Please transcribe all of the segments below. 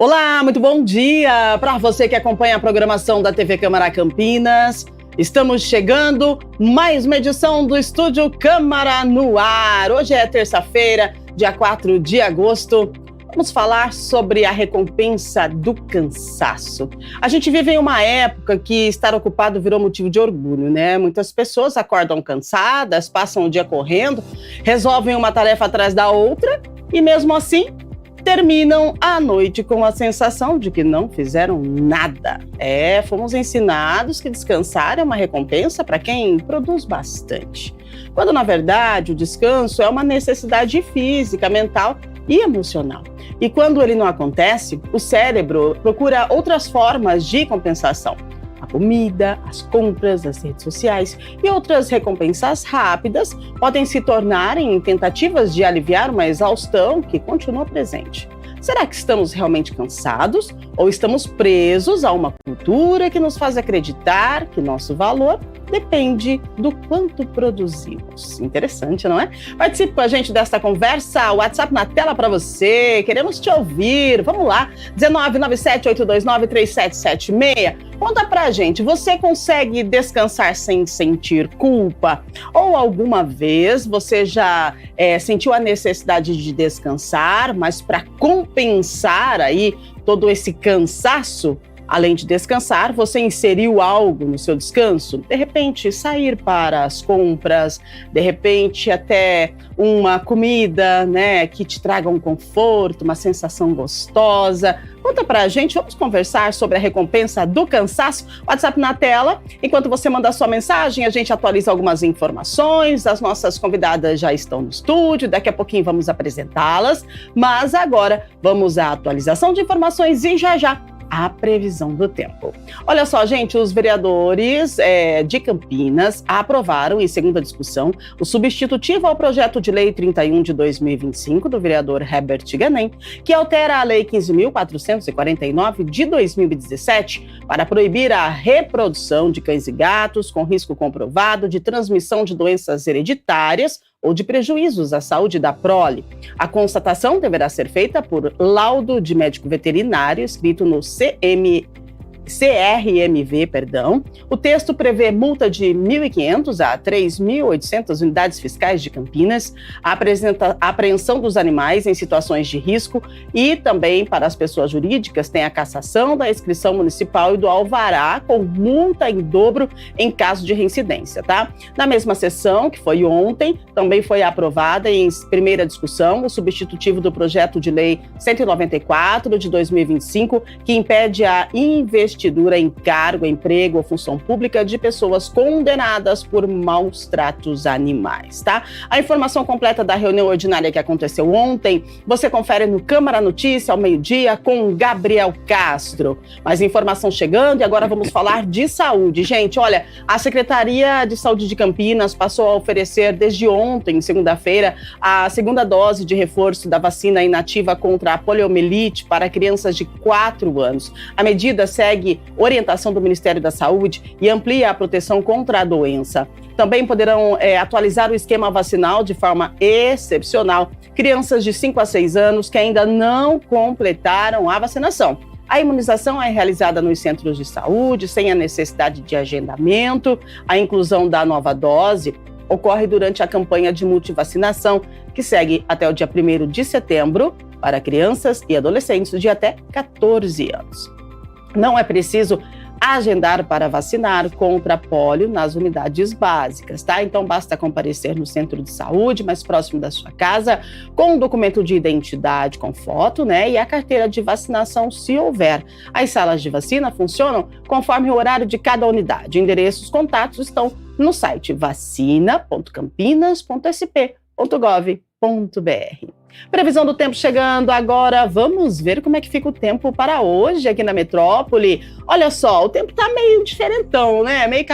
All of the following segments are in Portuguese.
Olá, muito bom dia para você que acompanha a programação da TV Câmara Campinas. Estamos chegando, mais uma edição do Estúdio Câmara no ar. Hoje é terça-feira, dia 4 de agosto. Vamos falar sobre a recompensa do cansaço. A gente vive em uma época que estar ocupado virou motivo de orgulho, né? Muitas pessoas acordam cansadas, passam o dia correndo, resolvem uma tarefa atrás da outra e mesmo assim terminam a noite com a sensação de que não fizeram nada. Fomos ensinados que descansar é uma recompensa para quem produz bastante. Quando, na verdade, o descanso é uma necessidade física, mental e emocional. E quando ele não acontece, o cérebro procura outras formas de compensação. A comida, as compras, as redes sociais e outras recompensas rápidas podem se tornarem tentativas de aliviar uma exaustão que continua presente. Será que estamos realmente cansados ou estamos presos a uma cultura que nos faz acreditar que nosso valor depende do quanto produzimos? Interessante, não é? Participe com a gente desta conversa, o WhatsApp na tela para você, queremos te ouvir. Vamos lá, 19978293776. Conta pra gente, você consegue descansar sem sentir culpa? Ou alguma vez você já sentiu a necessidade de descansar, mas para compensar aí todo esse cansaço, além de descansar, você inseriu algo no seu descanso? De repente, sair para as compras, de repente até uma comida, né, que te traga um conforto, uma sensação gostosa. Conta pra gente, vamos conversar sobre a recompensa do cansaço. WhatsApp na tela. Enquanto você manda a sua mensagem, a gente atualiza algumas informações. As nossas convidadas já estão no estúdio, daqui a pouquinho vamos apresentá-las. Mas agora, vamos à atualização de informações e já a previsão do tempo. Olha só, gente, os vereadores de Campinas aprovaram, em segunda discussão, o substitutivo ao projeto de lei 31 de 2025 do vereador Herbert Ganem, que altera a lei 15.449 de 2017 para proibir a reprodução de cães e gatos com risco comprovado de transmissão de doenças hereditárias ou de prejuízos à saúde da prole. A constatação deverá ser feita por laudo de médico veterinário escrito no CRMV. O texto prevê multa de 1.500 a 3.800 unidades fiscais de Campinas, a apreensão dos animais em situações de risco e também para as pessoas jurídicas tem a cassação da inscrição municipal e do alvará com multa em dobro em caso de reincidência, tá? Na mesma sessão, que foi ontem, também foi aprovada em primeira discussão o substitutivo do projeto de lei 194 de 2025, que impede a investidura em cargo, emprego ou função pública de pessoas condenadas por maus tratos animais, tá? A informação completa da reunião ordinária que aconteceu ontem, você confere no Câmara Notícia ao meio-dia com Gabriel Castro. Mais informação chegando e agora vamos falar de saúde. Gente, olha, a Secretaria de Saúde de Campinas passou a oferecer desde ontem, segunda-feira, a segunda dose de reforço da vacina inativa contra a poliomielite para crianças de 4 anos. A medida segue orientação do Ministério da Saúde e amplia a proteção contra a doença. Também poderão atualizar o esquema vacinal de forma excepcional crianças de 5 a 6 anos que ainda não completaram a vacinação. A imunização é realizada nos centros de saúde, sem a necessidade de agendamento. A inclusão da nova dose ocorre durante a campanha de multivacinação, que segue até o dia 1º de setembro, para crianças e adolescentes de até 14 anos. Não é preciso agendar para vacinar contra pólio nas unidades básicas, tá? Então basta comparecer no centro de saúde mais próximo da sua casa com um documento de identidade com foto, né? E a carteira de vacinação, se houver. As salas de vacina funcionam conforme o horário de cada unidade. Endereços, contatos estão no site vacina.campinas.sp.gov.br. Previsão do tempo chegando agora, vamos ver como é que fica o tempo para hoje aqui na metrópole. Olha só, o tempo tá meio diferentão, né? Meio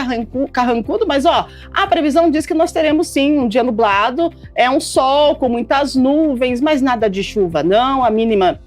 carrancudo, mas ó, a previsão diz que nós teremos sim um dia nublado, um sol com muitas nuvens, mas nada de chuva não, a mínima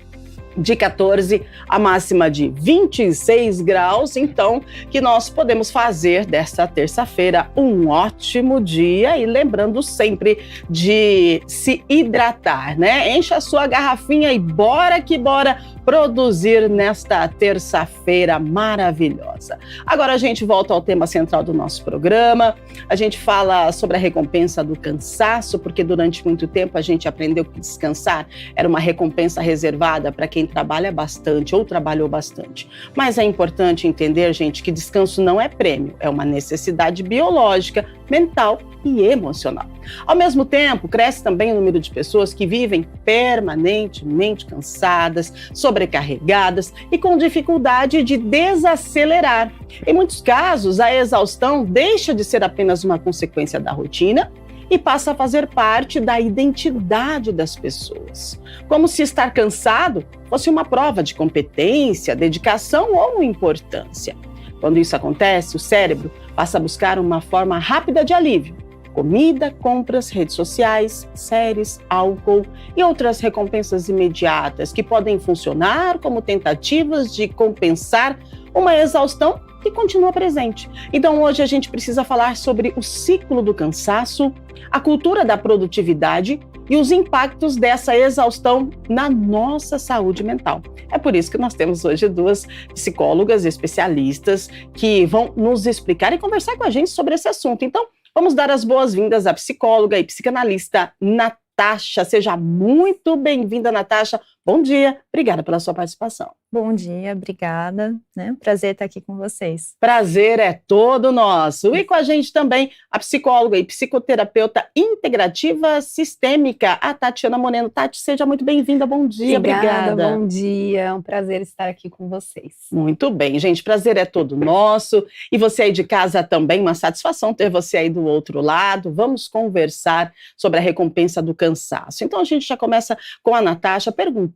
de 14, a máxima de 26 graus, então que nós podemos fazer desta terça-feira um ótimo dia e lembrando sempre de se hidratar, né? Encha a sua garrafinha e bora que bora produzir nesta terça-feira maravilhosa. Agora a gente volta ao tema central do nosso programa. A gente fala sobre a recompensa do cansaço, porque durante muito tempo a gente aprendeu que descansar era uma recompensa reservada para quem trabalha bastante ou trabalhou bastante. Mas é importante entender, gente, que descanso não é prêmio, é uma necessidade biológica, mental e emocional. Ao mesmo tempo, cresce também o número de pessoas que vivem permanentemente cansadas, sobrecarregadas e com dificuldade de desacelerar. Em muitos casos, a exaustão deixa de ser apenas uma consequência da rotina e passa a fazer parte da identidade das pessoas. Como se estar cansado fosse uma prova de competência, dedicação ou importância. Quando isso acontece, o cérebro passa a buscar uma forma rápida de alívio. Comida, compras, redes sociais, séries, álcool e outras recompensas imediatas que podem funcionar como tentativas de compensar uma exaustão que continua presente. Então hoje a gente precisa falar sobre o ciclo do cansaço, a cultura da produtividade e os impactos dessa exaustão na nossa saúde mental. É por isso que nós temos hoje duas psicólogas especialistas que vão nos explicar e conversar com a gente sobre esse assunto. Então, vamos dar as boas-vindas à psicóloga e psicanalista Natasha. Seja muito bem-vinda, Natasha. Bom dia, obrigada pela sua participação. Bom dia, obrigada, né? Prazer estar aqui com vocês. Prazer é todo nosso. E com a gente também a psicóloga e psicoterapeuta integrativa sistêmica, a Tatiana Moreno. Tati, seja muito bem-vinda, bom dia, obrigada. Bom dia, é um prazer estar aqui com vocês. Muito bem, gente, prazer é todo nosso. E você aí de casa também, uma satisfação ter você aí do outro lado. Vamos conversar sobre a recompensa do cansaço. Então a gente já começa com a Natasha perguntando,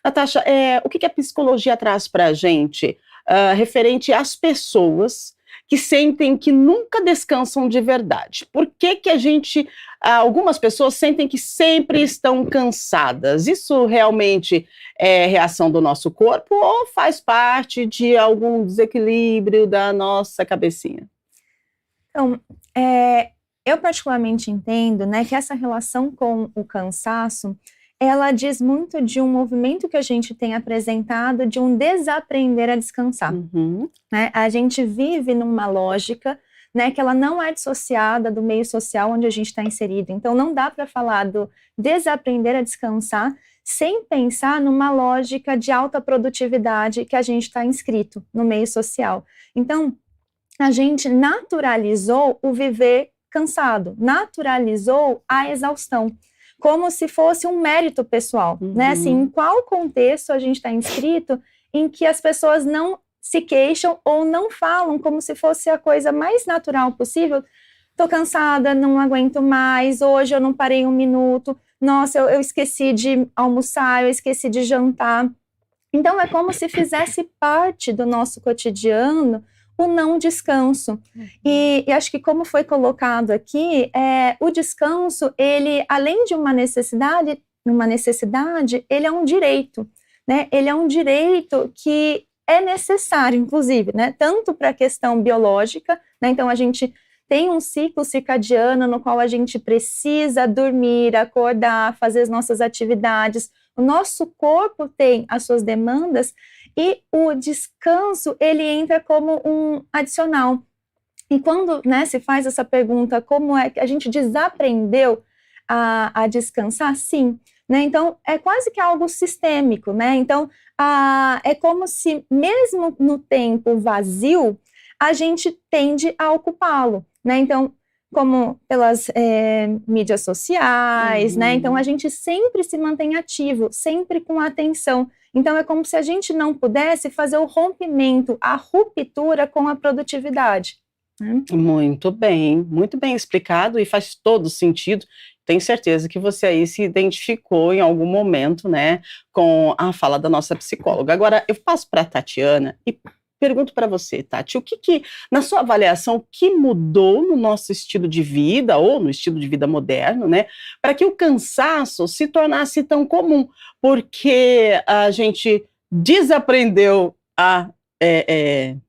Natasha, o que a psicologia traz para a gente referente às pessoas que sentem que nunca descansam de verdade? Por que a gente, algumas pessoas sentem que sempre estão cansadas? Isso realmente é reação do nosso corpo ou faz parte de algum desequilíbrio da nossa cabecinha? Então, eu particularmente entendo, né, que essa relação com o cansaço ela diz muito de um movimento que a gente tem apresentado de um desaprender a descansar. Né? A gente vive numa lógica, né, que ela não é dissociada do meio social onde a gente está inserido. Então, não dá para falar do desaprender a descansar sem pensar numa lógica de alta produtividade que a gente está inscrito no meio social. Então, a gente naturalizou o viver cansado, naturalizou a exaustão, como se fosse um mérito pessoal, né? Assim, em qual contexto a gente está inscrito em que as pessoas não se queixam ou não falam como se fosse a coisa mais natural possível? Tô cansada, não aguento mais, hoje eu não parei um minuto, nossa, eu esqueci de almoçar, eu esqueci de jantar. Então, é como se fizesse parte do nosso cotidiano o não descanso. E acho que como foi colocado aqui, o descanso, ele, além de uma necessidade, ele é um direito, né? Ele é um direito que é necessário, inclusive, né? Tanto para a questão biológica, né? Então a gente tem um ciclo circadiano no qual a gente precisa dormir, acordar, fazer as nossas atividades. O nosso corpo tem as suas demandas e o descanso, ele entra como um adicional. E quando, né, se faz essa pergunta, como é que a gente desaprendeu a descansar? Sim. Né? Então, é quase que algo sistêmico. Né? Então, é como se, mesmo no tempo vazio, a gente tende a ocupá-lo. Né? Então, como pelas mídias sociais, né? Então a gente sempre se mantém ativo, sempre com atenção. Então é como se a gente não pudesse fazer o rompimento, a ruptura com a produtividade. Muito bem explicado e faz todo sentido. Tenho certeza que você aí se identificou em algum momento, né, com a fala da nossa psicóloga. Agora eu passo para a Tatiana e pergunto para você, Tati, o que, na sua avaliação, o que mudou no nosso estilo de vida, ou no estilo de vida moderno, né, para que o cansaço se tornasse tão comum? Porque a gente desaprendeu a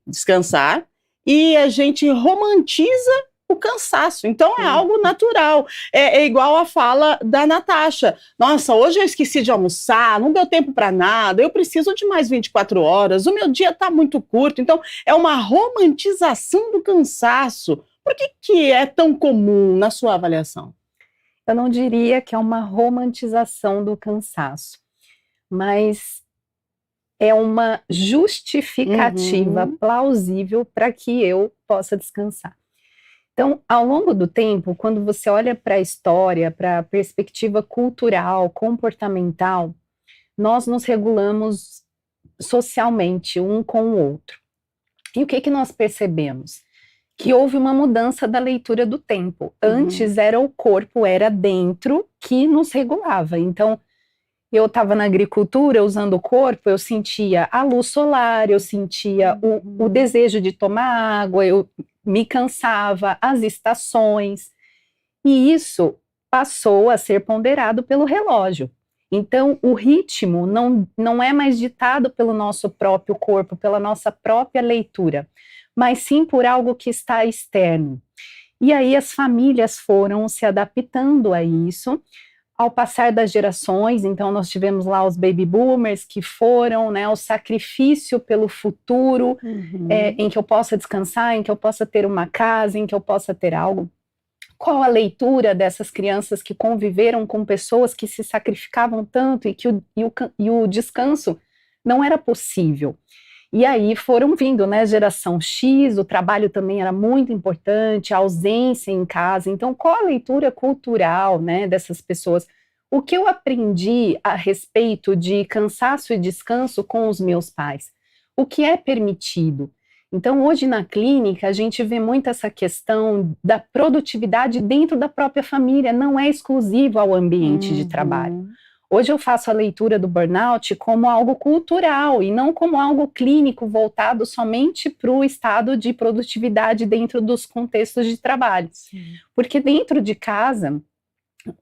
descansar e a gente romantiza o cansaço. Então é algo natural. É igual a fala da Natasha. Nossa, hoje eu esqueci de almoçar, não deu tempo para nada, eu preciso de mais 24 horas, o meu dia está muito curto. Então é uma romantização do cansaço. Por que é tão comum na sua avaliação? Eu não diria que é uma romantização do cansaço, mas é uma justificativa plausível para que eu possa descansar. Então, ao longo do tempo, quando você olha para a história, para a perspectiva cultural, comportamental, nós nos regulamos socialmente um com o outro. E o que nós percebemos? Que houve uma mudança da leitura do tempo. Antes era o corpo, era dentro que nos regulava. Então, eu estava na agricultura, usando o corpo, eu sentia a luz solar, eu sentia o desejo de tomar água, eu me cansava, as estações, e isso passou a ser ponderado pelo relógio. Então, o ritmo não é mais ditado pelo nosso próprio corpo, pela nossa própria leitura, mas sim por algo que está externo. E aí as famílias foram se adaptando a isso, ao passar das gerações. Então nós tivemos lá os baby boomers que foram, né, o sacrifício pelo futuro, em que eu possa descansar, em que eu possa ter uma casa, em que eu possa ter algo. Qual a leitura dessas crianças que conviveram com pessoas que se sacrificavam tanto e que o descanso não era possível? E aí foram vindo, né, geração X, o trabalho também era muito importante, a ausência em casa. Então, qual a leitura cultural, né, dessas pessoas? O que eu aprendi a respeito de cansaço e descanso com os meus pais? O que é permitido? Então, hoje na clínica, a gente vê muito essa questão da produtividade dentro da própria família, não é exclusivo ao ambiente de trabalho. Hoje eu faço a leitura do burnout como algo cultural e não como algo clínico voltado somente para o estado de produtividade dentro dos contextos de trabalho. Sim. Porque dentro de casa,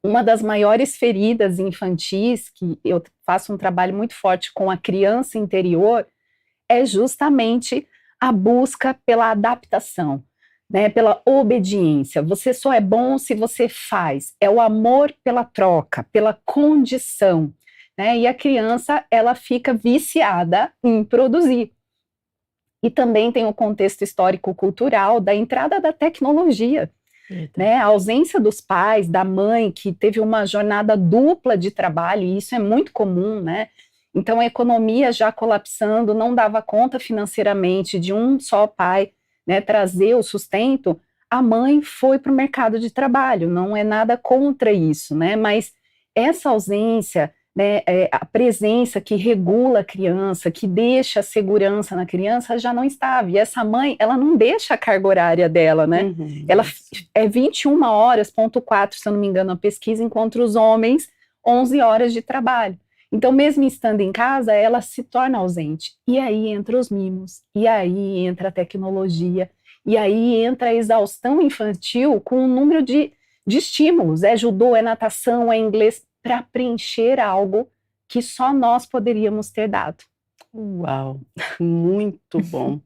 uma das maiores feridas infantis, que eu faço um trabalho muito forte com a criança interior, é justamente a busca pela adaptação, né, pela obediência. Você só é bom se você faz. É o amor pela troca, pela condição, né? E a criança, ela fica viciada em produzir. E também tem o contexto histórico-cultural da entrada da tecnologia, né? A ausência dos pais, da mãe, que teve uma jornada dupla de trabalho, e isso é muito comum, né? Então a economia já colapsando, não dava conta financeiramente de um só pai, né, trazer o sustento, a mãe foi para o mercado de trabalho, não é nada contra isso, né, mas essa ausência, né, a presença que regula a criança, que deixa a segurança na criança, já não estava, e essa mãe, ela não deixa a carga horária dela, né, ela é 21 horas, ponto 4, se eu não me engano, a pesquisa, enquanto os homens, 11 horas de trabalho. Então, mesmo estando em casa, ela se torna ausente. E aí entra os mimos, e aí entra a tecnologia, e aí entra a exaustão infantil com um número de estímulos. É judô, é natação, é inglês, para preencher algo que só nós poderíamos ter dado. Uau, muito bom.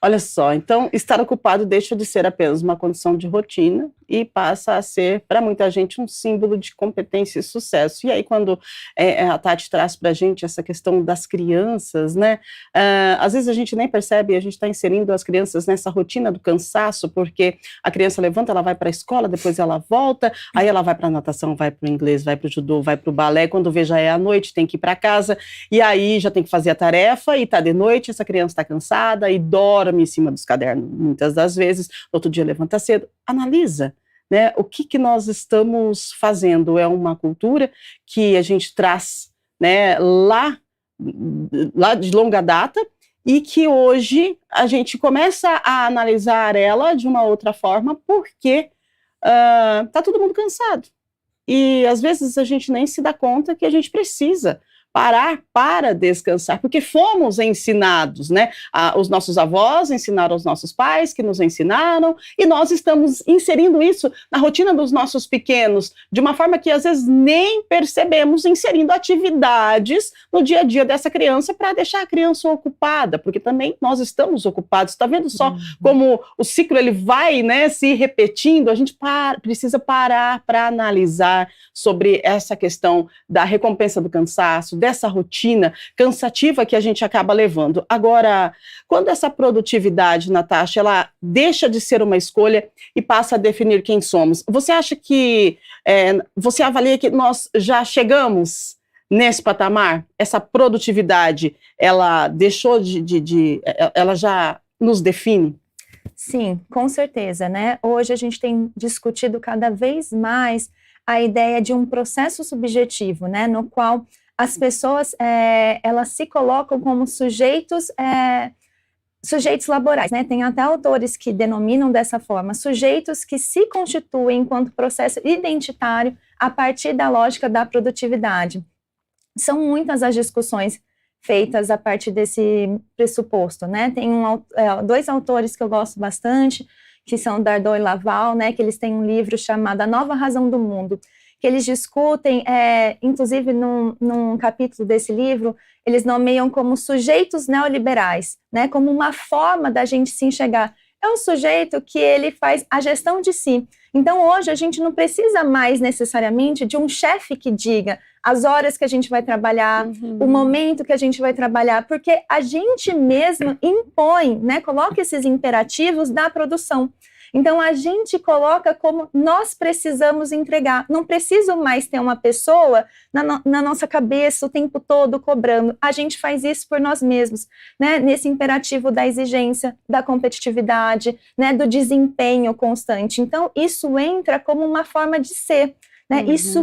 Olha só, então estar ocupado deixa de ser apenas uma condição de rotina e passa a ser, para muita gente, um símbolo de competência e sucesso. E aí, quando a Tati traz para a gente essa questão das crianças, né? Às vezes a gente nem percebe, a gente está inserindo as crianças nessa rotina do cansaço, porque a criança levanta, ela vai para a escola, depois ela volta, aí ela vai para a natação, vai para o inglês, vai para o judô, vai para o balé, quando vê já é à noite, tem que ir para casa, e aí já tem que fazer a tarefa, e está de noite, essa criança está cansada e dorme em cima dos cadernos, muitas das vezes, outro dia levanta cedo. Analisa, né, o que nós estamos fazendo. É uma cultura que a gente traz, né, lá de longa data, e que hoje a gente começa a analisar ela de uma outra forma, porque tá todo mundo cansado. E às vezes a gente nem se dá conta que a gente precisa parar para descansar, porque fomos ensinados, né? Os nossos avós ensinaram aos nossos pais, que nos ensinaram, e nós estamos inserindo isso na rotina dos nossos pequenos, de uma forma que às vezes nem percebemos, inserindo atividades no dia a dia dessa criança para deixar a criança ocupada, porque também nós estamos ocupados. Está vendo só como o ciclo ele vai, né, se repetindo? A gente precisa parar para analisar sobre essa questão da recompensa do cansaço, dessa rotina cansativa que a gente acaba levando. Agora, quando essa produtividade, Natasha, ela deixa de ser uma escolha e passa a definir quem somos, você acha que, você avalia que nós já chegamos nesse patamar? Essa produtividade, ela deixou ela já nos define? Sim, com certeza, né? Hoje a gente tem discutido cada vez mais a ideia de um processo subjetivo, né? No qual as pessoas, elas se colocam como sujeitos laborais, né? Tem até autores que denominam dessa forma, sujeitos que se constituem enquanto processo identitário a partir da lógica da produtividade. São muitas as discussões feitas a partir desse pressuposto, né? Tem dois autores que eu gosto bastante, que são Dardot e Laval, né? Que eles têm um livro chamado A Nova Razão do Mundo, que eles discutem, inclusive num capítulo desse livro, eles nomeiam como sujeitos neoliberais, né, como uma forma da gente se enxergar. É um sujeito que ele faz a gestão de si. Então, hoje, a gente não precisa mais necessariamente de um chefe que diga as horas que a gente vai trabalhar, o momento que a gente vai trabalhar, porque a gente mesmo impõe, né, coloca esses imperativos da produção. Então, a gente coloca como nós precisamos entregar. Não preciso mais ter uma pessoa na nossa cabeça o tempo todo cobrando. A gente faz isso por nós mesmos, né? Nesse imperativo da exigência, da competitividade, né? Do desempenho constante. Então, isso entra como uma forma de ser, né? Isso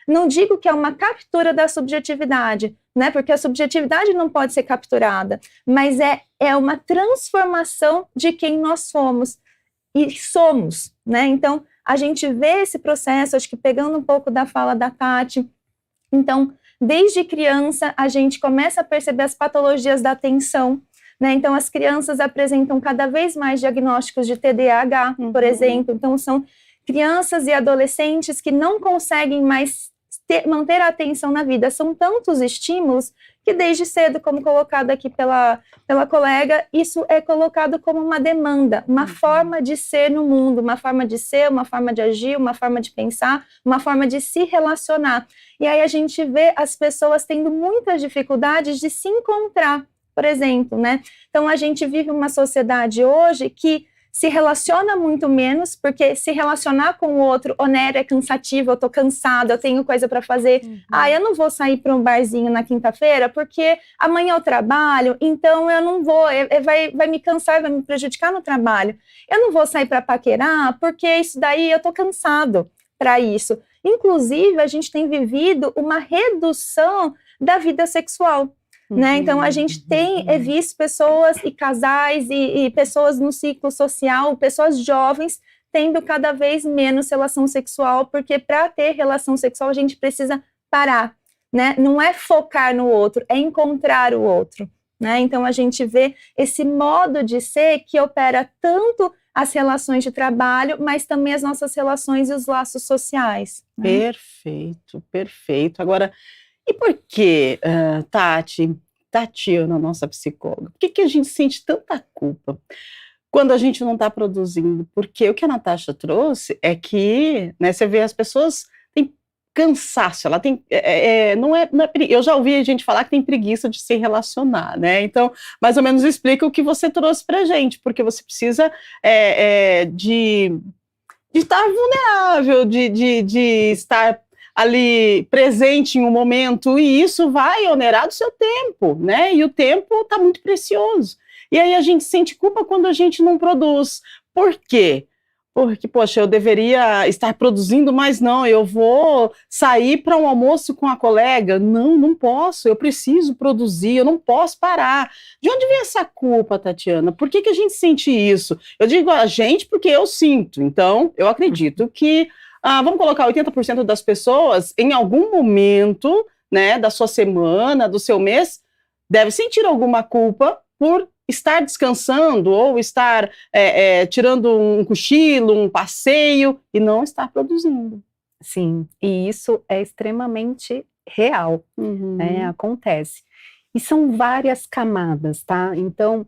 não digo que é uma captura da subjetividade, né? Porque a subjetividade não pode ser capturada, mas é uma transformação de quem nós somos. E somos, né? Então, a gente vê esse processo, acho que pegando um pouco da fala da Tati. Então, desde criança, a gente começa a perceber as patologias da atenção, né? Então, as crianças apresentam cada vez mais diagnósticos de TDAH, por exemplo. Então, são crianças e adolescentes que não conseguem mais manter a atenção na vida. São tantos estímulos que desde cedo, como colocado aqui pela colega, isso é colocado como uma demanda, uma forma de ser no mundo, uma forma de ser, uma forma de agir, uma forma de pensar, uma forma de se relacionar. E aí a gente vê as pessoas tendo muitas dificuldades de se encontrar, por exemplo, né? Então a gente vive uma sociedade hoje que se relaciona muito menos, porque se relacionar com o outro, Onero, é cansativo, eu tô cansada, eu tenho coisa para fazer. Eu não vou sair para um barzinho na quinta-feira, porque amanhã eu trabalho, então eu não vou, vai me cansar, vai me prejudicar no trabalho. Eu não vou sair para paquerar, porque isso daí eu tô cansado para isso. Inclusive, a gente tem vivido uma redução da vida sexual. Né? Então, a gente tem visto pessoas e casais e pessoas no ciclo social, pessoas jovens, tendo cada vez menos relação sexual, porque para ter relação sexual a gente precisa parar, né? Não é focar no outro, é encontrar o outro, né? Então, a gente vê esse modo de ser que opera tanto as relações de trabalho, mas também as nossas relações e os laços sociais. Né? Perfeito, perfeito. Agora, e por que, Tatiana, nossa psicóloga, por que a gente sente tanta culpa quando a gente não está produzindo? Porque o que a Natasha trouxe é que, né, você vê as pessoas têm cansaço, ela tem, eu já ouvi a gente falar que tem preguiça de se relacionar, né? Então, mais ou menos explica o que você trouxe pra gente, porque você precisa de estar vulnerável, de estar ali presente em um momento, e isso vai onerar do seu tempo, né? E o tempo está muito precioso. E aí a gente sente culpa quando a gente não produz. Por quê? Porque, poxa, eu deveria estar produzindo, mas não, eu vou sair para um almoço com a colega. Não, não posso, eu preciso produzir, eu não posso parar. De onde vem essa culpa, Tatiana? Por que a gente sente isso? Eu digo a gente porque eu sinto, então eu acredito que vamos colocar 80% das pessoas, em algum momento, né, da sua semana, do seu mês, deve sentir alguma culpa por estar descansando ou estar tirando um cochilo, um passeio e não estar produzindo. Sim, e isso é extremamente real, né? Acontece. E são várias camadas, tá? Então,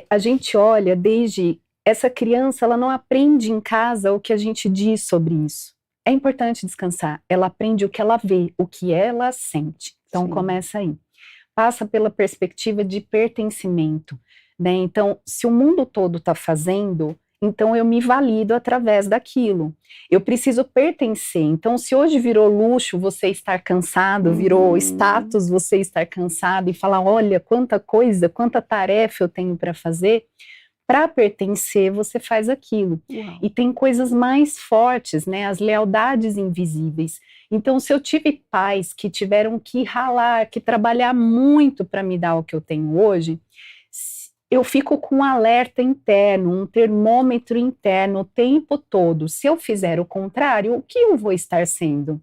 a gente olha desde... Essa criança, ela não aprende em casa o que a gente diz sobre isso. É importante descansar. Ela aprende o que ela vê, o que ela sente. Então, começa aí. Passa pela perspectiva de pertencimento, né? Então, se o mundo todo está fazendo, então eu me valido através daquilo. Eu preciso pertencer. Então, se hoje virou luxo você estar cansado, virou status você estar cansado e falar, olha, quanta coisa, quanta tarefa eu tenho para fazer, para pertencer você faz aquilo. Uau. E tem coisas mais fortes, né? As lealdades invisíveis. Então, se eu tive pais que tiveram que ralar, que trabalhar muito para me dar o que eu tenho hoje, eu fico com um alerta interno, um termômetro interno o tempo todo. Se eu fizer o contrário, o que eu vou estar sendo?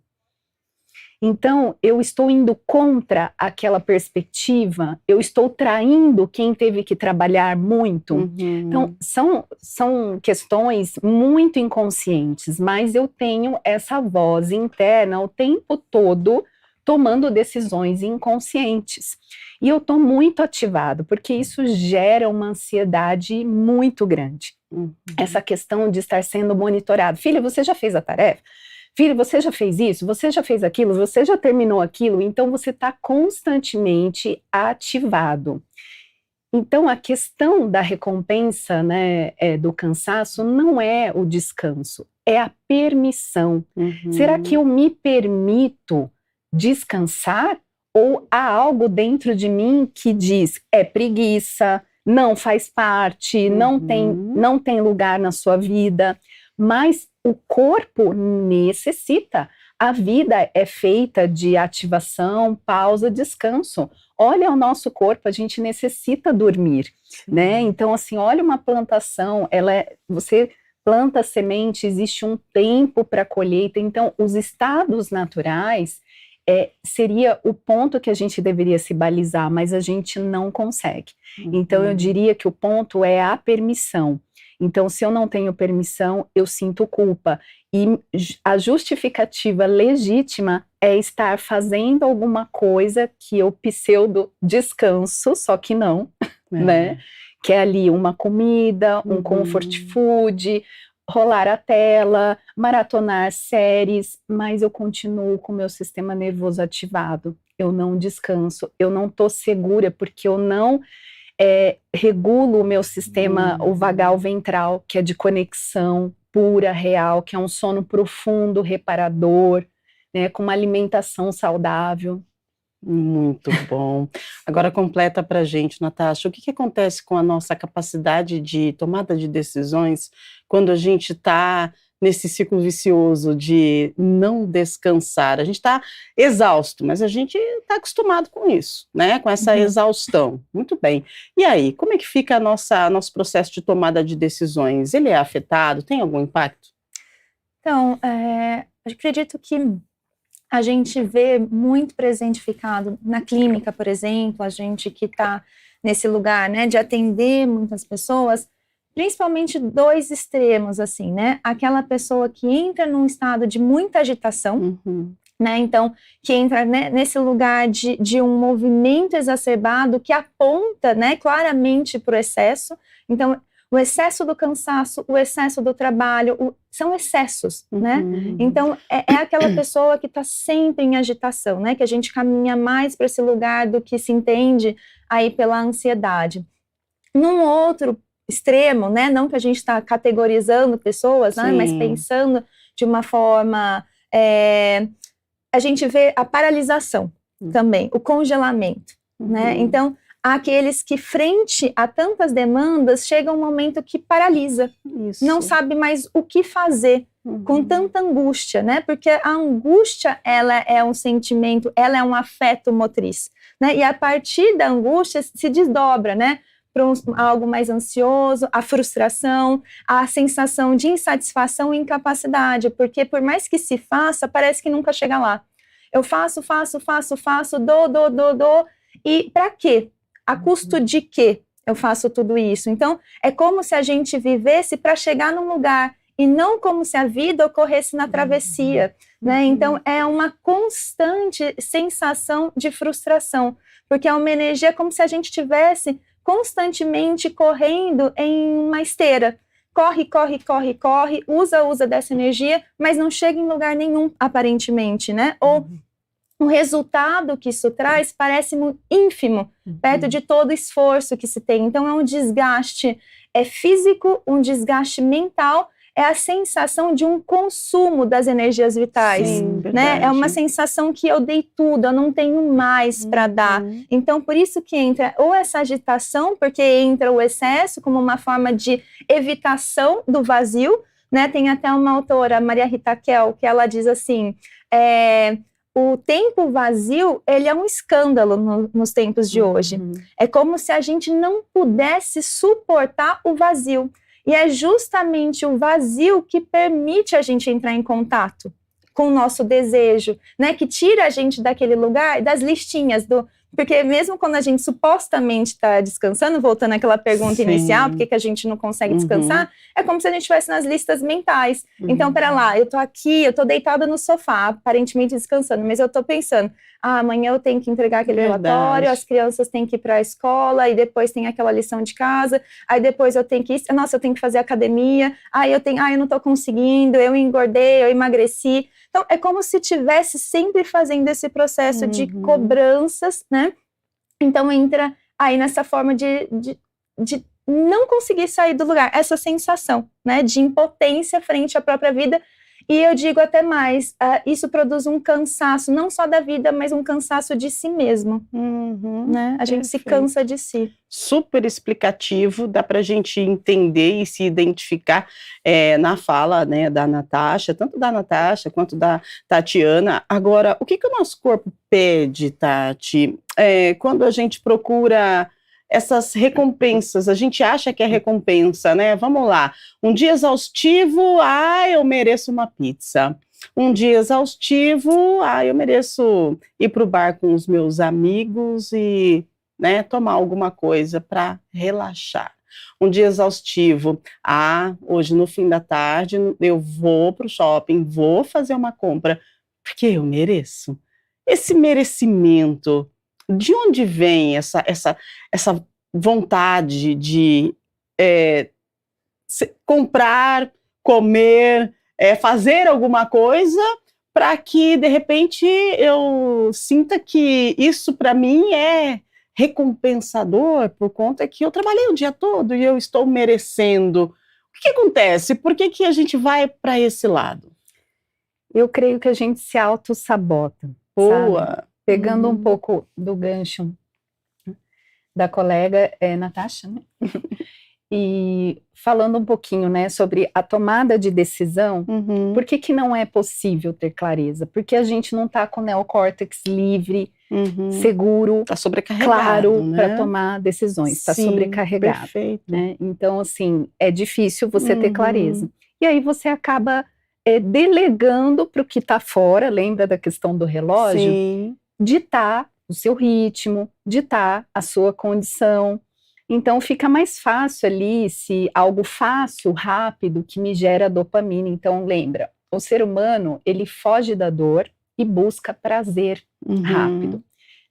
Então, eu estou indo contra aquela perspectiva, eu estou traindo quem teve que trabalhar muito. Então, são questões muito inconscientes, mas eu tenho essa voz interna o tempo todo tomando decisões inconscientes. E eu estou muito ativado, porque isso gera uma ansiedade muito grande. Essa questão de estar sendo monitorado. Filha, você já fez a tarefa? Filho, você já fez isso? Você já fez aquilo? Você já terminou aquilo? Então, você está constantemente ativado. Então, a questão da recompensa, né, do cansaço não é o descanso, é a permissão. Será que eu me permito descansar? Ou há algo dentro de mim que diz, é preguiça, não faz parte, não tem lugar na sua vida, mas o corpo necessita. A vida é feita de ativação, pausa, descanso. Olha o nosso corpo, a gente necessita dormir, né? Então, assim, olha uma plantação, você planta semente, existe um tempo para colheita. Então, os estados naturais seria o ponto que a gente deveria se balizar, mas a gente não consegue. Então, eu diria que o ponto é a permissão. Então, se eu não tenho permissão, eu sinto culpa. E a justificativa legítima é estar fazendo alguma coisa que eu pseudo descanso, só que não, né? Que é ali uma comida, um comfort food, rolar a tela, maratonar séries, mas eu continuo com o meu sistema nervoso ativado. Eu não descanso, eu não estou segura porque eu não regulo o meu sistema, o vagal ventral, que é de conexão pura, real, que é um sono profundo, reparador, né, com uma alimentação saudável. Muito bom. Agora completa para a gente, Natasha, o que acontece com a nossa capacidade de tomada de decisões quando a gente está nesse ciclo vicioso de não descansar? A gente está exausto, mas a gente está acostumado com isso, né? Com essa exaustão. Muito bem. E aí, como é que fica nosso processo de tomada de decisões? Ele é afetado? Tem algum impacto? Então, acredito que a gente vê muito presentificado na clínica, por exemplo, a gente que está nesse lugar, né, de atender muitas pessoas, principalmente dois extremos, assim, né, aquela pessoa que entra num estado de muita agitação, né, então, que entra, né, nesse lugar de um movimento exacerbado que aponta, né, claramente para o excesso. Então, o excesso do cansaço, o excesso do trabalho, são excessos, né? Então, é aquela pessoa que está sempre em agitação, né? Que a gente caminha mais para esse lugar do que se entende aí pela ansiedade. Num outro extremo, né? Não que a gente está categorizando pessoas, né? Mas pensando de uma forma... a gente vê a paralisação também, o congelamento, né? Então, há aqueles que, frente a tantas demandas, chega um momento que paralisa, não sabe mais o que fazer com tanta angústia, né? Porque a angústia, ela é um sentimento, ela é um afeto motriz, né? E a partir da angústia se desdobra, né? Para algo mais ansioso, a frustração, a sensação de insatisfação e incapacidade, porque por mais que se faça, parece que nunca chega lá. eu faço, dou, e para quê? A custo de quê eu faço tudo isso? Então, é como se a gente vivesse para chegar num lugar, e não como se a vida ocorresse na travessia, né? Então, é uma constante sensação de frustração, porque é uma energia como se a gente estivesse constantemente correndo em uma esteira. Corre, usa dessa energia, mas não chega em lugar nenhum, aparentemente, né? Ou o resultado que isso traz parece ínfimo, perto de todo o esforço que se tem. Então, é um desgaste físico, um desgaste mental, é a sensação de um consumo das energias vitais. Sim, né? É uma sensação que eu dei tudo, eu não tenho mais para dar. Então, por isso que entra ou essa agitação, porque entra o excesso como uma forma de evitação do vazio, né? Tem até uma autora, Maria Rita Kell, que ela diz assim, o tempo vazio, ele é um escândalo nos tempos de hoje. É como se a gente não pudesse suportar o vazio. E é justamente o vazio que permite a gente entrar em contato com o nosso desejo, né? Que tira a gente daquele lugar, das listinhas, porque mesmo quando a gente supostamente está descansando, voltando àquela pergunta inicial, por que a gente não consegue descansar, é como se a gente estivesse nas listas mentais. Então, pera lá, eu tô aqui, eu tô deitada no sofá, aparentemente descansando, mas eu tô pensando, amanhã eu tenho que entregar aquele relatório, as crianças têm que ir para a escola, e depois tem aquela lição de casa, aí depois eu tenho que ir, nossa, eu tenho que fazer academia, eu não tô conseguindo, eu engordei, eu emagreci. Então, é como se estivesse sempre fazendo esse processo de cobranças, né? Então, entra aí nessa forma de não conseguir sair do lugar, essa sensação, né? De impotência frente à própria vida. E eu digo até mais, isso produz um cansaço, não só da vida, mas um cansaço de si mesmo. Né? A gente se cansa de si. Super explicativo, dá para a gente entender e se identificar na fala, né, da Natasha, tanto da Natasha quanto da Tatiana. Agora, o que o nosso corpo pede, Tati, quando a gente procura essas recompensas? A gente acha que é recompensa, né? Vamos lá, um dia exaustivo, eu mereço uma pizza. Um dia exaustivo, eu mereço ir para o bar com os meus amigos e, né, tomar alguma coisa para relaxar. Um dia exaustivo, hoje no fim da tarde eu vou para o shopping, vou fazer uma compra, porque eu mereço. Esse merecimento, de onde vem essa vontade de comprar, comer, fazer alguma coisa para que, de repente, eu sinta que isso para mim é recompensador, por conta que eu trabalhei o dia todo e eu estou merecendo. O que acontece? Por que a gente vai para esse lado? Eu creio que a gente se auto-sabota. Boa! Sabe? Pegando um pouco do gancho da colega Natasha, né? E falando um pouquinho, né, sobre a tomada de decisão, por que não é possível ter clareza? Porque a gente não está com o neocórtex livre, seguro, tá sobrecarregado, claro, né? para tomar decisões, está sobrecarregado. Perfeito. Né? Então, assim, é difícil você ter clareza. E aí você acaba delegando para o que está fora, lembra da questão do relógio? Sim. Ditar o seu ritmo, ditar a sua condição. Então fica mais fácil ali se algo fácil, rápido, que me gera dopamina. Então lembra, o ser humano, ele foge da dor e busca prazer rápido.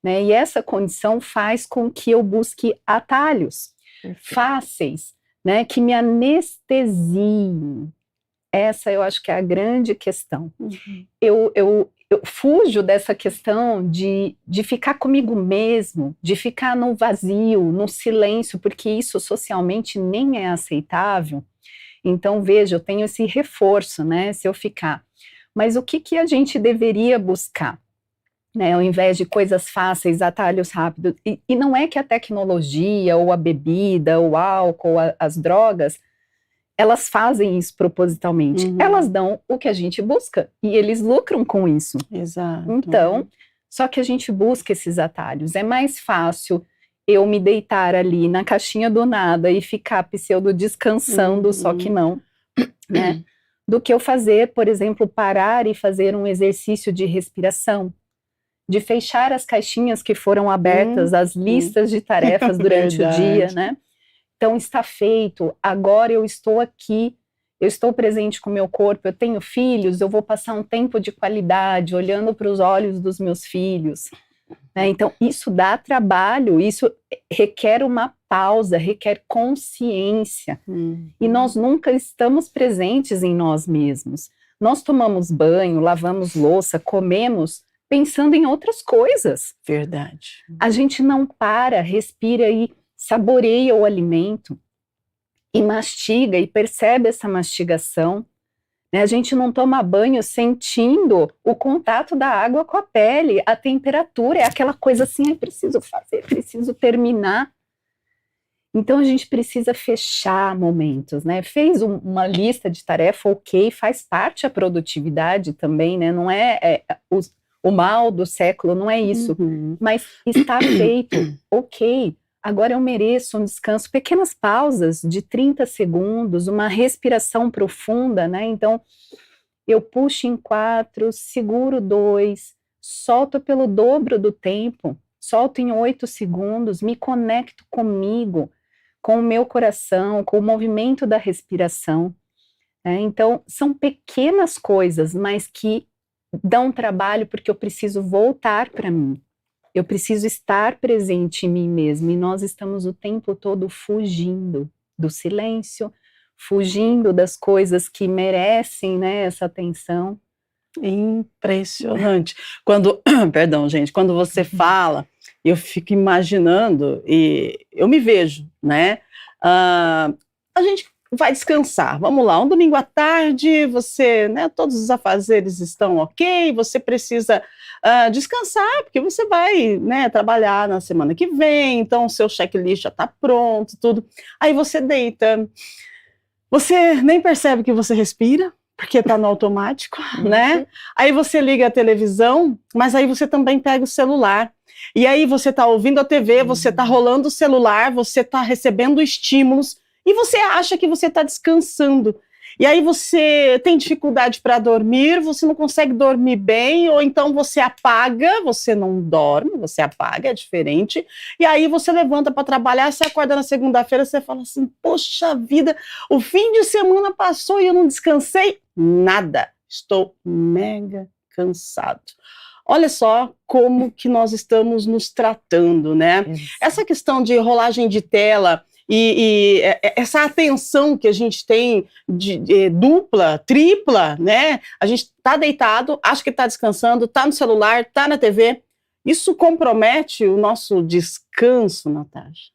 Né? E essa condição faz com que eu busque atalhos fáceis, né? Que me anestesiem. Essa eu acho que é a grande questão. Eu fujo dessa questão de ficar comigo mesmo, de ficar no vazio, no silêncio, porque isso socialmente nem é aceitável. Então, veja, eu tenho esse reforço, né, se eu ficar. Mas o que a gente deveria buscar? Né, ao invés de coisas fáceis, atalhos rápidos. E não é que a tecnologia, ou a bebida, ou o álcool, as drogas, elas fazem isso propositalmente. Elas dão o que a gente busca e eles lucram com isso. Exato. Então, só que a gente busca esses atalhos. É mais fácil eu me deitar ali na caixinha do nada e ficar pseudo descansando, só que não, né? Do que eu fazer, por exemplo, parar e fazer um exercício de respiração, de fechar as caixinhas que foram abertas, as listas de tarefas durante o dia, né? Então, está feito, agora eu estou aqui, eu estou presente com o meu corpo, eu tenho filhos, eu vou passar um tempo de qualidade, olhando para os olhos dos meus filhos, né? Então, isso dá trabalho, isso requer uma pausa, requer consciência, e nós nunca estamos presentes em nós mesmos. Nós tomamos banho, lavamos louça, comemos, pensando em outras coisas. Verdade. A gente não para, respira e saboreia o alimento e mastiga e percebe essa mastigação, né? A gente não toma banho sentindo o contato da água com a pele, a temperatura, é aquela coisa assim, preciso fazer, preciso terminar. Então a gente precisa fechar momentos, né? Fez uma lista de tarefa, ok, faz parte a produtividade também, né? Não o mal do século, não é isso, mas está feito, ok. Agora eu mereço um descanso, pequenas pausas de 30 segundos, uma respiração profunda, né? Então, eu puxo em 4, seguro 2, solto pelo dobro do tempo, solto em 8 segundos, me conecto comigo, com o meu coração, com o movimento da respiração, né? Então, são pequenas coisas, mas que dão trabalho porque eu preciso voltar para mim. Eu preciso estar presente em mim mesma, e nós estamos o tempo todo fugindo do silêncio, fugindo das coisas que merecem, né, essa atenção. Impressionante. Perdão, gente, quando você fala, eu fico imaginando e eu me vejo, né? A gente vai descansar, vamos lá, um domingo à tarde, você, né, todos os afazeres estão ok, você precisa descansar, porque você vai, né, trabalhar na semana que vem, então o seu checklist já está pronto, tudo. Aí você deita, você nem percebe que você respira, porque está no automático, né? Aí você liga a televisão, mas aí você também pega o celular. E aí você está ouvindo a TV, você está rolando o celular, você está recebendo estímulos, e você acha que você está descansando. E aí você tem dificuldade para dormir, você não consegue dormir bem, ou então você apaga, você não dorme, você apaga, é diferente. E aí você levanta para trabalhar, você acorda na segunda-feira, você fala assim, poxa vida, o fim de semana passou e eu não descansei nada. Estou mega cansado. Olha só como que nós estamos nos tratando, né? Isso. Essa questão de rolagem de tela e essa atenção que a gente tem de dupla, tripla, né? A gente está deitado, acha que está descansando, está no celular, está na TV. Isso compromete o nosso descanso, Natasha?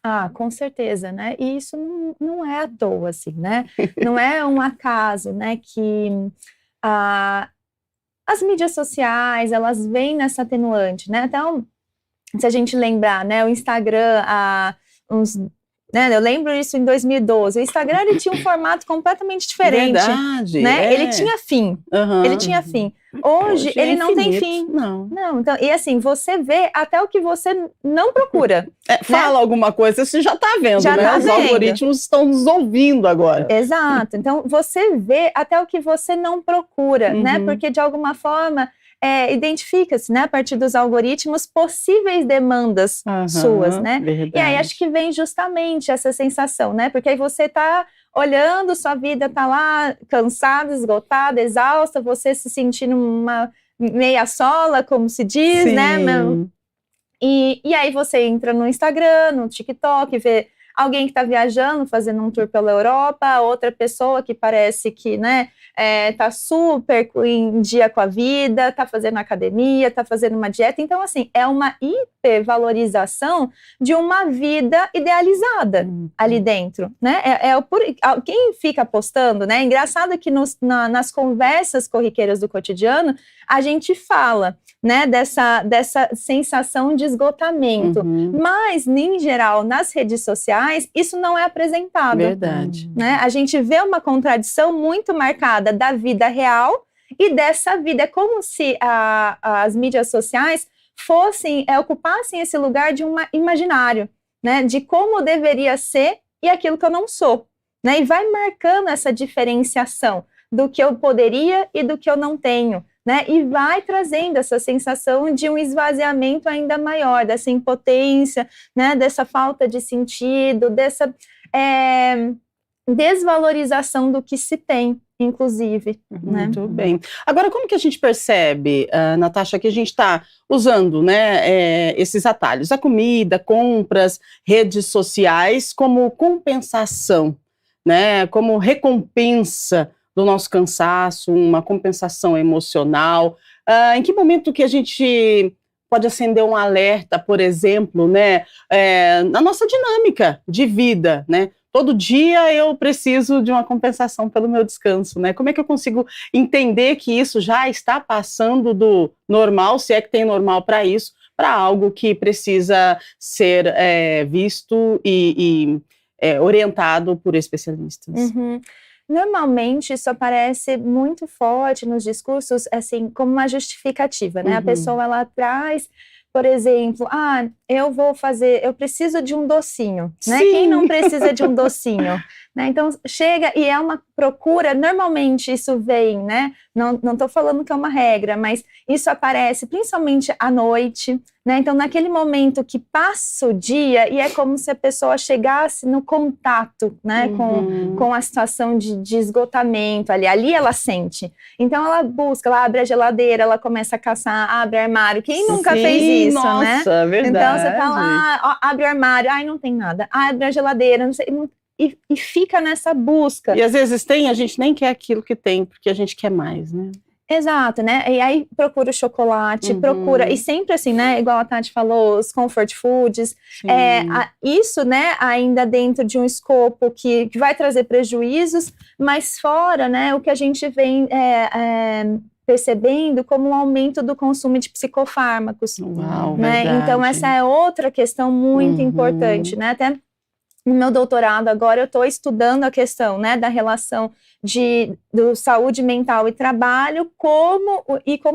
Ah, com certeza, né? E isso não é à toa, assim, né? Não é um acaso, né? Que as mídias sociais, elas vêm nessa atenuante, né? Então, se a gente lembrar, né? O Instagram, né, eu lembro isso em 2012. O Instagram, ele tinha um formato completamente diferente. Verdade, né? Ele tinha fim. Ele tinha fim. Hoje ele não tem fim. Não. Então, e assim, você vê até o que você não procura. Fala, né? Alguma coisa, você já está vendo, já, né? Tá vendo. Os algoritmos estão nos ouvindo agora. Exato. Então, você vê até o que você não procura, né? Porque, de alguma forma, identifica-se, né, a partir dos algoritmos, possíveis demandas suas, né? Verdade. E aí acho que vem justamente essa sensação, né? Porque aí você está olhando, sua vida está lá cansada, esgotada, exausta, você se sentindo uma meia sola, como se diz, sim, né? E aí você entra no Instagram, no TikTok, vê alguém que está viajando, fazendo um tour pela Europa, outra pessoa que parece que, né, tá super em dia com a vida, tá fazendo academia, tá fazendo uma dieta. Então, assim, é uma hipervalorização de uma vida idealizada ali dentro, né? Quem fica postando, né? É engraçado que nas conversas corriqueiras do cotidiano, a gente fala, né, dessa sensação de esgotamento. Mas, em geral, nas redes sociais, isso não é apresentado. Verdade. Né? A gente vê uma contradição muito marcada da vida real e dessa vida. É como se as mídias sociais ocupassem esse lugar de um imaginário, né, de como deveria ser e aquilo que eu não sou. Né? E vai marcando essa diferenciação do que eu poderia e do que eu não tenho, né? E vai trazendo essa sensação de um esvaziamento ainda maior, dessa impotência, né? Dessa falta de sentido, dessa desvalorização do que se tem, inclusive. Né? Muito bem. Agora, como que a gente percebe, Natasha, que a gente está usando, né, esses atalhos, a comida, compras, redes sociais, como compensação, né, como recompensa do nosso cansaço, uma compensação emocional? Em que momento que a gente pode acender um alerta, por exemplo, né, na nossa dinâmica de vida, né? Todo dia eu preciso de uma compensação pelo meu descanso, né? Como é que eu consigo entender que isso já está passando do normal, se é que tem normal para isso, para algo que precisa ser visto e orientado por especialistas? Uhum. Normalmente isso aparece muito forte nos discursos, assim, como uma justificativa, né? A pessoa, ela traz, por exemplo, eu preciso de um docinho, né? Quem não precisa de um docinho? Né? Então, chega e é uma procura, normalmente isso vem, né? Não estou falando que é uma regra, mas isso aparece principalmente à noite, né? Então, naquele momento que passa o dia e é como se a pessoa chegasse no contato, né? Com a situação de esgotamento ali ela sente. Então, ela busca, ela abre a geladeira, ela começa a caçar, abre o armário. Quem nunca fez isso, nossa, né? Verdade. Então, você tá lá, abre o armário, não tem nada. Abre a geladeira, não sei... E fica nessa busca. E às vezes a gente nem quer aquilo que tem, porque a gente quer mais, né? Exato, né? E aí procura o chocolate, procura, e sempre assim, né? Igual a Tati falou, os comfort foods, isso, né? Ainda dentro de um escopo que vai trazer prejuízos, mas fora, né? O que a gente vem percebendo como um aumento do consumo de psicofármacos. Uau, né? verdade. Então essa é outra questão muito importante, né? Até no meu doutorado agora eu estou estudando a questão, né, da relação do saúde mental e trabalho, como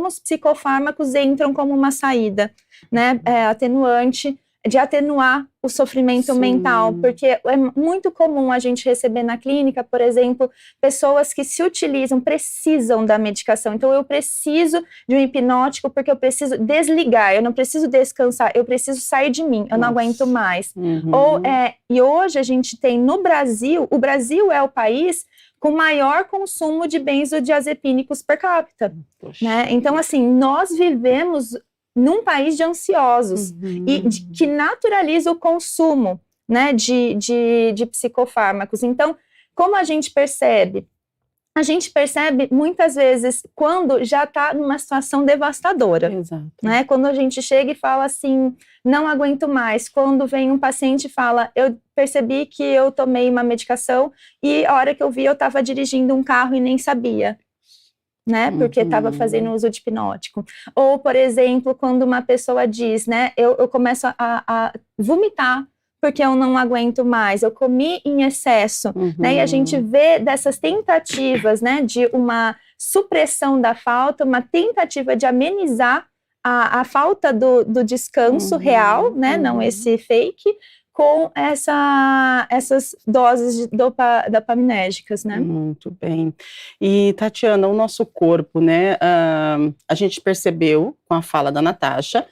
os psicofármacos entram como uma saída, né, atenuante, de atenuar o sofrimento mental, porque é muito comum a gente receber na clínica, por exemplo, pessoas que precisam da medicação. Então, eu preciso de um hipnótico porque eu preciso desligar, eu não preciso descansar, eu preciso sair de mim, eu não aguento mais. E hoje a gente tem no Brasil, o Brasil é o país com maior consumo de benzodiazepínicos per capita. Né? Então, assim, nós vivemos num país de ansiosos e que naturaliza o consumo, né, de psicofármacos. Então, como a gente percebe? A gente percebe muitas vezes quando já está numa situação devastadora. Exato. Né? Quando a gente chega e fala assim, não aguento mais. Quando vem um paciente e fala, eu percebi que eu tomei uma medicação e a hora que eu vi eu estava dirigindo um carro e nem sabia. Né, porque estava fazendo uso de hipnótico. Ou, por exemplo, quando uma pessoa diz, né, eu começo a vomitar porque eu não aguento mais, eu comi em excesso, né, e a gente vê dessas tentativas, né, de uma supressão da falta, uma tentativa de amenizar a falta do descanso real, né, não esse fake, com essas doses dopaminérgicas, né? Muito bem. E, Tatiana, o nosso corpo, né, a gente percebeu com a fala da Natasha,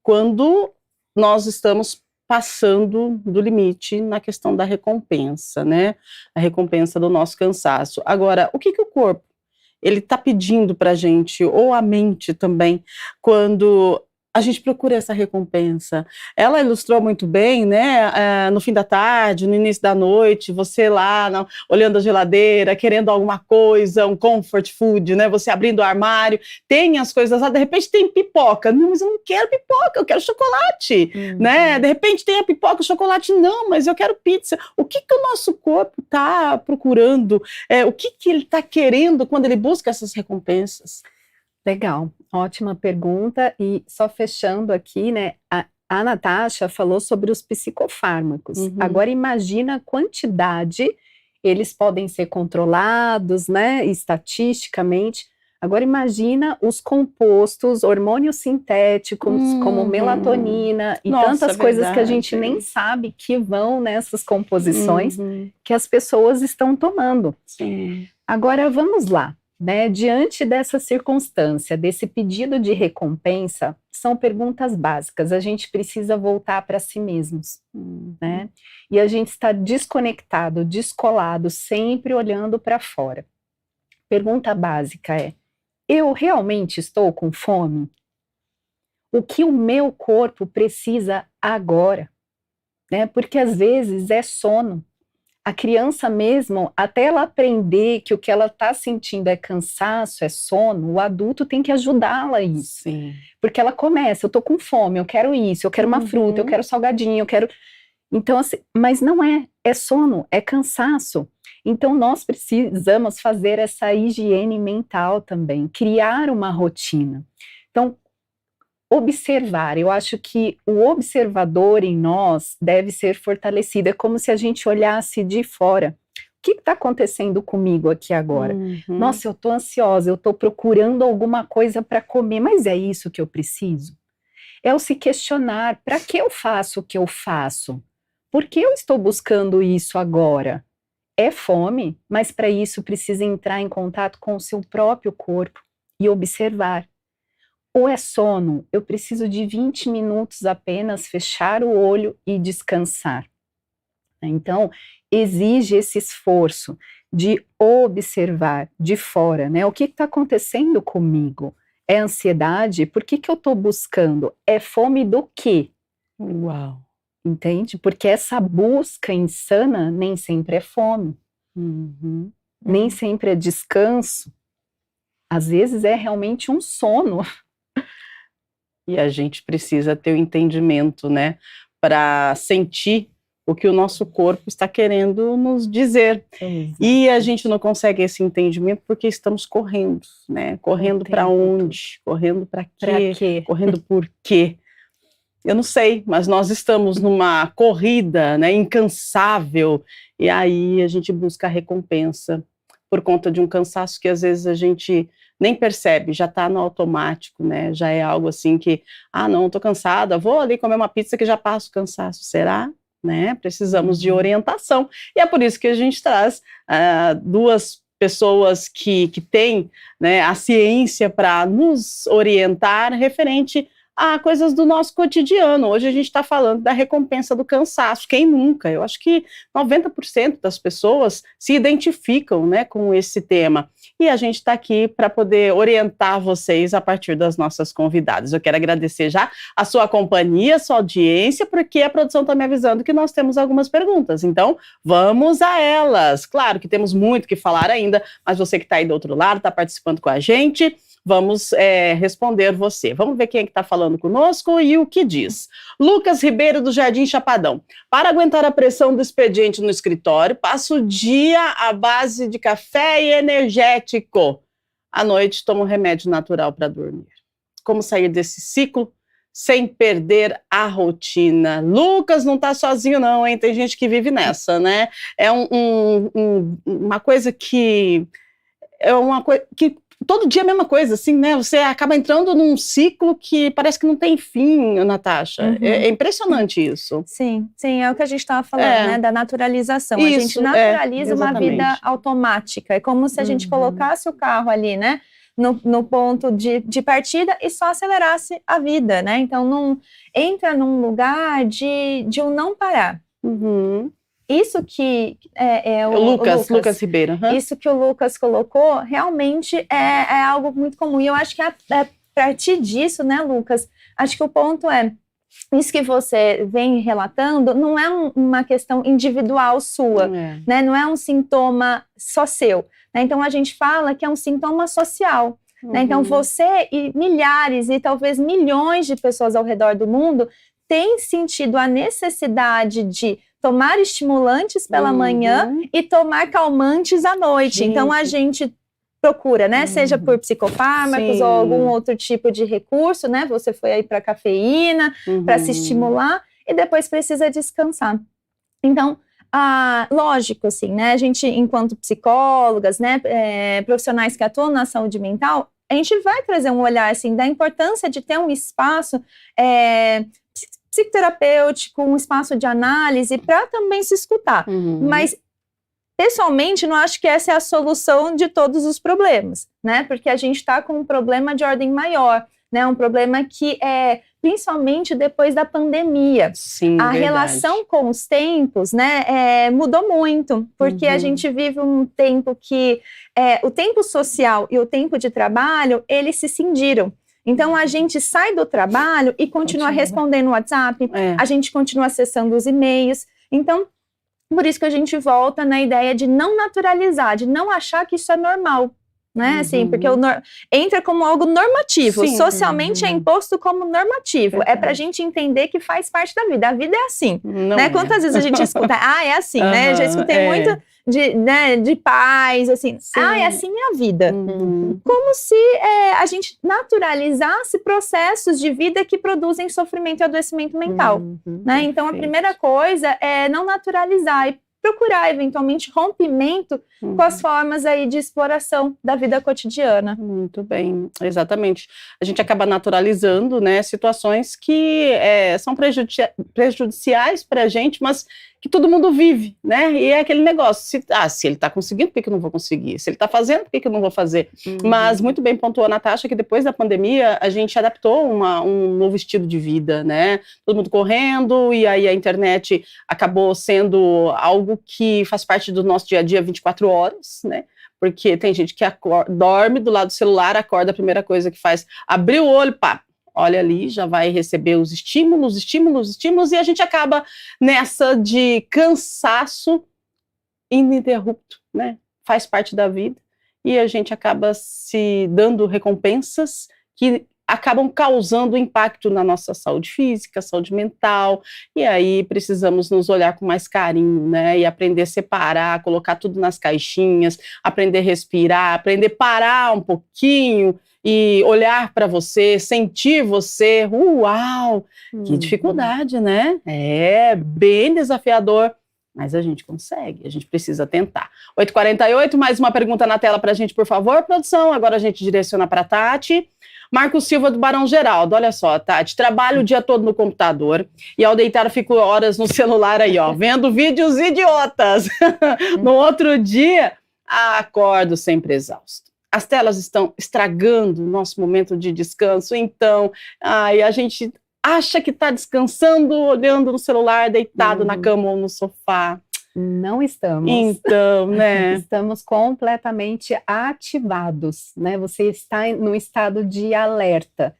quando nós estamos passando do limite na questão da recompensa, né? A recompensa do nosso cansaço. Agora, o que o corpo ele está pedindo para a gente, ou a mente também, quando a gente procura essa recompensa? Ela ilustrou muito bem, né, no fim da tarde, no início da noite, você lá olhando a geladeira, querendo alguma coisa, um comfort food, né, você abrindo o armário, tem as coisas lá, de repente tem pipoca, não, mas eu não quero pipoca, eu quero chocolate, né, de repente tem a pipoca, o chocolate, não, mas eu quero pizza. O que o nosso corpo está procurando, o que ele está querendo quando ele busca essas recompensas? Legal, ótima pergunta. E só fechando aqui, né, a Natasha falou sobre os psicofármacos. Agora imagina a quantidade, eles podem ser controlados, né, estatisticamente. Agora imagina os compostos, hormônios sintéticos, como melatonina e tantas coisas que a gente nem sabe que vão nessas composições que as pessoas estão tomando. Sim. Agora vamos lá. né? Diante dessa circunstância, desse pedido de recompensa, são perguntas básicas. A gente precisa voltar para si mesmos, né? E a gente está desconectado, descolado, sempre olhando para fora. Pergunta básica é: eu realmente estou com fome? O que o meu corpo precisa agora? Né? Porque às vezes é sono. A criança mesmo, até ela aprender que o que ela está sentindo é cansaço, é sono, o adulto tem que ajudá-la a isso. Sim. Porque ela começa, eu tô com fome, eu quero isso, eu quero uma fruta, eu quero salgadinho, eu quero... Então, assim, mas não é sono, é cansaço. Então, nós precisamos fazer essa higiene mental também, criar uma rotina. Então, observar, eu acho que o observador em nós deve ser fortalecido, é como se a gente olhasse de fora. O que está acontecendo comigo aqui agora? Nossa, eu estou ansiosa, eu estou procurando alguma coisa para comer, mas é isso que eu preciso? É o se questionar, para que eu faço o que eu faço? Por que eu estou buscando isso agora? É fome, mas para isso precisa entrar em contato com o seu próprio corpo e observar. Ou é sono, eu preciso de 20 minutos apenas, fechar o olho e descansar. Então, exige esse esforço de observar de fora, né? O que está acontecendo comigo? É ansiedade? Por que eu estou buscando? É fome do quê? Uau! Entende? Porque essa busca insana nem sempre é fome. Nem sempre é descanso. Às vezes é realmente um sono. E a gente precisa ter o entendimento, né, para sentir o que o nosso corpo está querendo nos dizer. Exato. E a gente não consegue esse entendimento porque estamos correndo, né? Correndo para onde? Correndo para quê? Pra quê? Correndo por quê? Eu não sei, mas nós estamos numa corrida, né, incansável, e aí a gente busca a recompensa por conta de um cansaço que às vezes a gente nem percebe, já está no automático, né? Já é algo assim que, não, estou cansada, vou ali comer uma pizza que já passa o cansaço, será? Né? Precisamos de orientação, e é por isso que a gente traz duas pessoas que têm, né, a ciência para nos orientar referente a coisas do nosso cotidiano. Hoje a gente está falando da recompensa do cansaço. Quem nunca? Eu acho que 90% das pessoas se identificam, né, com esse tema. E a gente está aqui para poder orientar vocês a partir das nossas convidadas. Eu quero agradecer já a sua companhia, a sua audiência, porque a produção está me avisando que nós temos algumas perguntas. Então, vamos a elas. Claro que temos muito que falar ainda, mas você que está aí do outro lado, está participando com a gente, vamos responder você. Vamos ver quem é que está falando conosco e o que diz. Lucas Ribeiro, do Jardim Chapadão. Para aguentar a pressão do expediente no escritório, passo o dia à base de café e energético. À noite, tomo um remédio natural para dormir. Como sair desse ciclo sem perder a rotina? Lucas não está sozinho não, hein? Tem gente que vive nessa, né? É uma coisa que... É uma coisa que todo dia é a mesma coisa, assim, né? Você acaba entrando num ciclo que parece que não tem fim, Natasha. É impressionante isso. Sim, é o que a gente estava falando, né? Da naturalização. Isso, a gente naturaliza uma exatamente. vida automática. É como se a gente colocasse o carro ali, né? No ponto de partida e só acelerasse a vida, né? Então, não entra num lugar de um não parar. Isso que é o Lucas Ribeiro. Isso que o Lucas colocou realmente é algo muito comum. E eu acho que a partir disso, né, Lucas, acho que o ponto é, isso que você vem relatando não é uma questão individual sua, né? Não é um sintoma só seu. Né? Então, a gente fala que é um sintoma social. Né? Então, você e milhares e talvez milhões de pessoas ao redor do mundo têm sentido a necessidade de tomar estimulantes pela manhã e tomar calmantes à noite. Gente. Então, a gente procura, né? Seja por psicofármacos ou algum outro tipo de recurso, né? Você foi aí para cafeína, para se estimular e depois precisa descansar. Então, lógico, assim, né? A gente, enquanto psicólogas, né? Profissionais que atuam na saúde mental, a gente vai trazer um olhar, assim, da importância de ter um espaço psicoterapêutico, um espaço de análise para também se escutar. Mas pessoalmente, não acho que essa é a solução de todos os problemas, né? Porque a gente está com um problema de ordem maior, né? Um problema que principalmente depois da pandemia. Sim, a verdade. relação com os tempos, né, mudou muito, porque a gente vive um tempo que o tempo social e o tempo de trabalho, eles se cindiram. Então, a gente sai do trabalho e continua respondendo o WhatsApp, a gente continua acessando os e-mails. Então, por isso que a gente volta na ideia de não naturalizar, de não achar que isso é normal, né? Assim, porque entra como algo normativo. Sim. Socialmente é imposto como normativo. Verdade. É pra gente entender que faz parte da vida. A vida é assim, Não né? é. Quantas vezes a gente escuta, é assim, né? Eu já escutei muito de pais, assim, é assim é a vida. Como se a gente naturalizasse processos de vida que produzem sofrimento e adoecimento mental, né? Então, a primeira coisa é não naturalizar e procurar, eventualmente, rompimento com as formas aí de exploração da vida cotidiana. Muito bem, exatamente. A gente acaba naturalizando, né, situações que são prejudiciais para a gente, mas que todo mundo vive, né? E é aquele negócio, se ele está conseguindo, por que eu não vou conseguir? Se ele está fazendo, por que eu não vou fazer? Mas muito bem pontuou a Natasha que depois da pandemia a gente adaptou um novo estilo de vida, né? Todo mundo correndo, e aí a internet acabou sendo algo que faz parte do nosso dia a dia 24 horas, né? Porque tem gente que dorme do lado do celular, acorda, a primeira coisa que faz, abrir o olho, pá, olha ali, já vai receber os estímulos, e a gente acaba nessa de cansaço ininterrupto, né? Faz parte da vida, e a gente acaba se dando recompensas que acabam causando impacto na nossa saúde física, saúde mental, e aí precisamos nos olhar com mais carinho, né, e aprender a separar, colocar tudo nas caixinhas, aprender a respirar, aprender a parar um pouquinho e olhar para você, sentir você, uau, que dificuldade, né, é bem desafiador, mas a gente consegue, a gente precisa tentar. 8h48, mais uma pergunta na tela para a gente, por favor, produção, agora a gente direciona para a Tati. Marcos Silva do Barão Geraldo, olha só, Tati, trabalho o dia todo no computador e ao deitar fico horas no celular aí, ó, vendo vídeos idiotas. No outro dia, acordo sempre exausto. As telas estão estragando o nosso momento de descanso, então, a gente acha que está descansando, olhando no celular, deitado na cama ou no sofá. Não estamos. Então, né? Estamos completamente ativados, né? Você está num estado de alerta.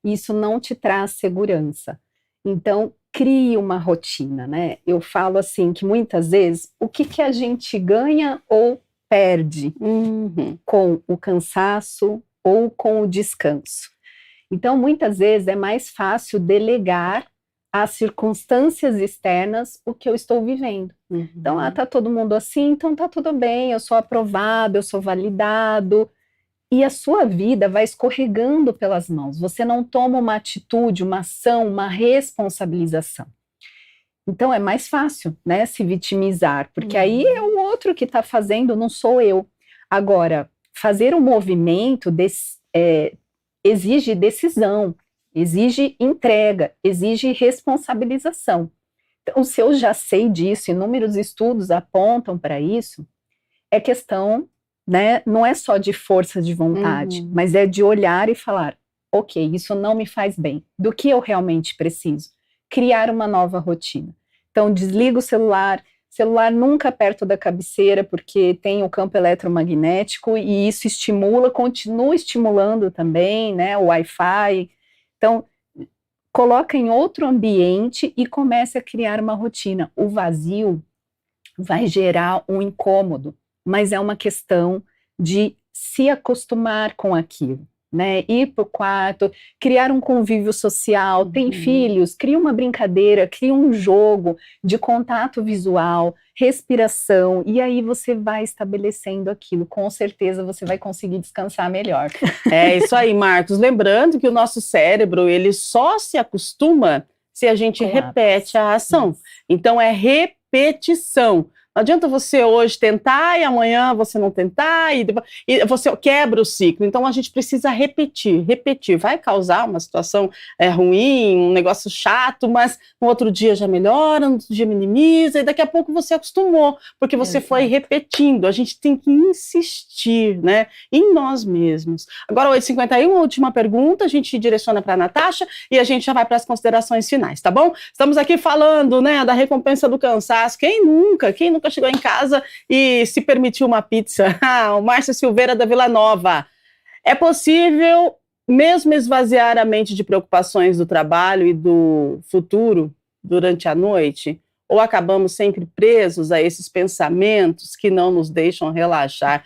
Isso não te traz segurança. Então, crie uma rotina, né? Eu falo assim que muitas vezes, o que a gente ganha ou perde com o cansaço ou com o descanso? Então, muitas vezes é mais fácil delegar às circunstâncias externas o que eu estou vivendo. Então, tá todo mundo assim, então tá tudo bem, eu sou aprovado, eu sou validado. E a sua vida vai escorregando pelas mãos. Você não toma uma atitude, uma ação, uma responsabilização. Então, é mais fácil, né, se vitimizar, porque aí é o outro que está fazendo, não sou eu. Agora, fazer um movimento exige decisão, exige entrega, exige responsabilização. Então, se eu já sei disso, inúmeros estudos apontam para isso, é questão, né, não é só de força de vontade, mas é de olhar e falar, ok, isso não me faz bem, do que eu realmente preciso? Criar uma nova rotina. Então, desliga o celular nunca perto da cabeceira, porque tem o campo eletromagnético e isso estimula, continua estimulando também, né, o Wi-Fi. Então, coloca em outro ambiente e comece a criar uma rotina. O vazio vai gerar um incômodo, mas é uma questão de se acostumar com aquilo, né? Ir para o quarto, criar um convívio social, tem filhos, cria uma brincadeira, cria um jogo de contato visual, respiração, e aí você vai estabelecendo aquilo. Com certeza você vai conseguir descansar melhor. É isso aí, Marcos. Lembrando que o nosso cérebro, ele só se acostuma se a gente repete a ação. Então, é repetição. Não adianta você hoje tentar e amanhã você não tentar e você quebra o ciclo. Então a gente precisa repetir. Vai causar uma situação ruim, um negócio chato, mas no outro dia já melhora, no outro dia minimiza e daqui a pouco você acostumou, porque você foi repetindo. A gente tem que insistir, né, em nós mesmos. Agora 8h51, a última pergunta, a gente direciona para a Natasha e a gente já vai para as considerações finais, tá bom? Estamos aqui falando, né, da recompensa do cansaço. Quem nunca chegou em casa e se permitiu uma pizza? O Márcio Silveira da Vila Nova. É possível mesmo esvaziar a mente de preocupações do trabalho e do futuro durante a noite? Ou acabamos sempre presos a esses pensamentos que não nos deixam relaxar?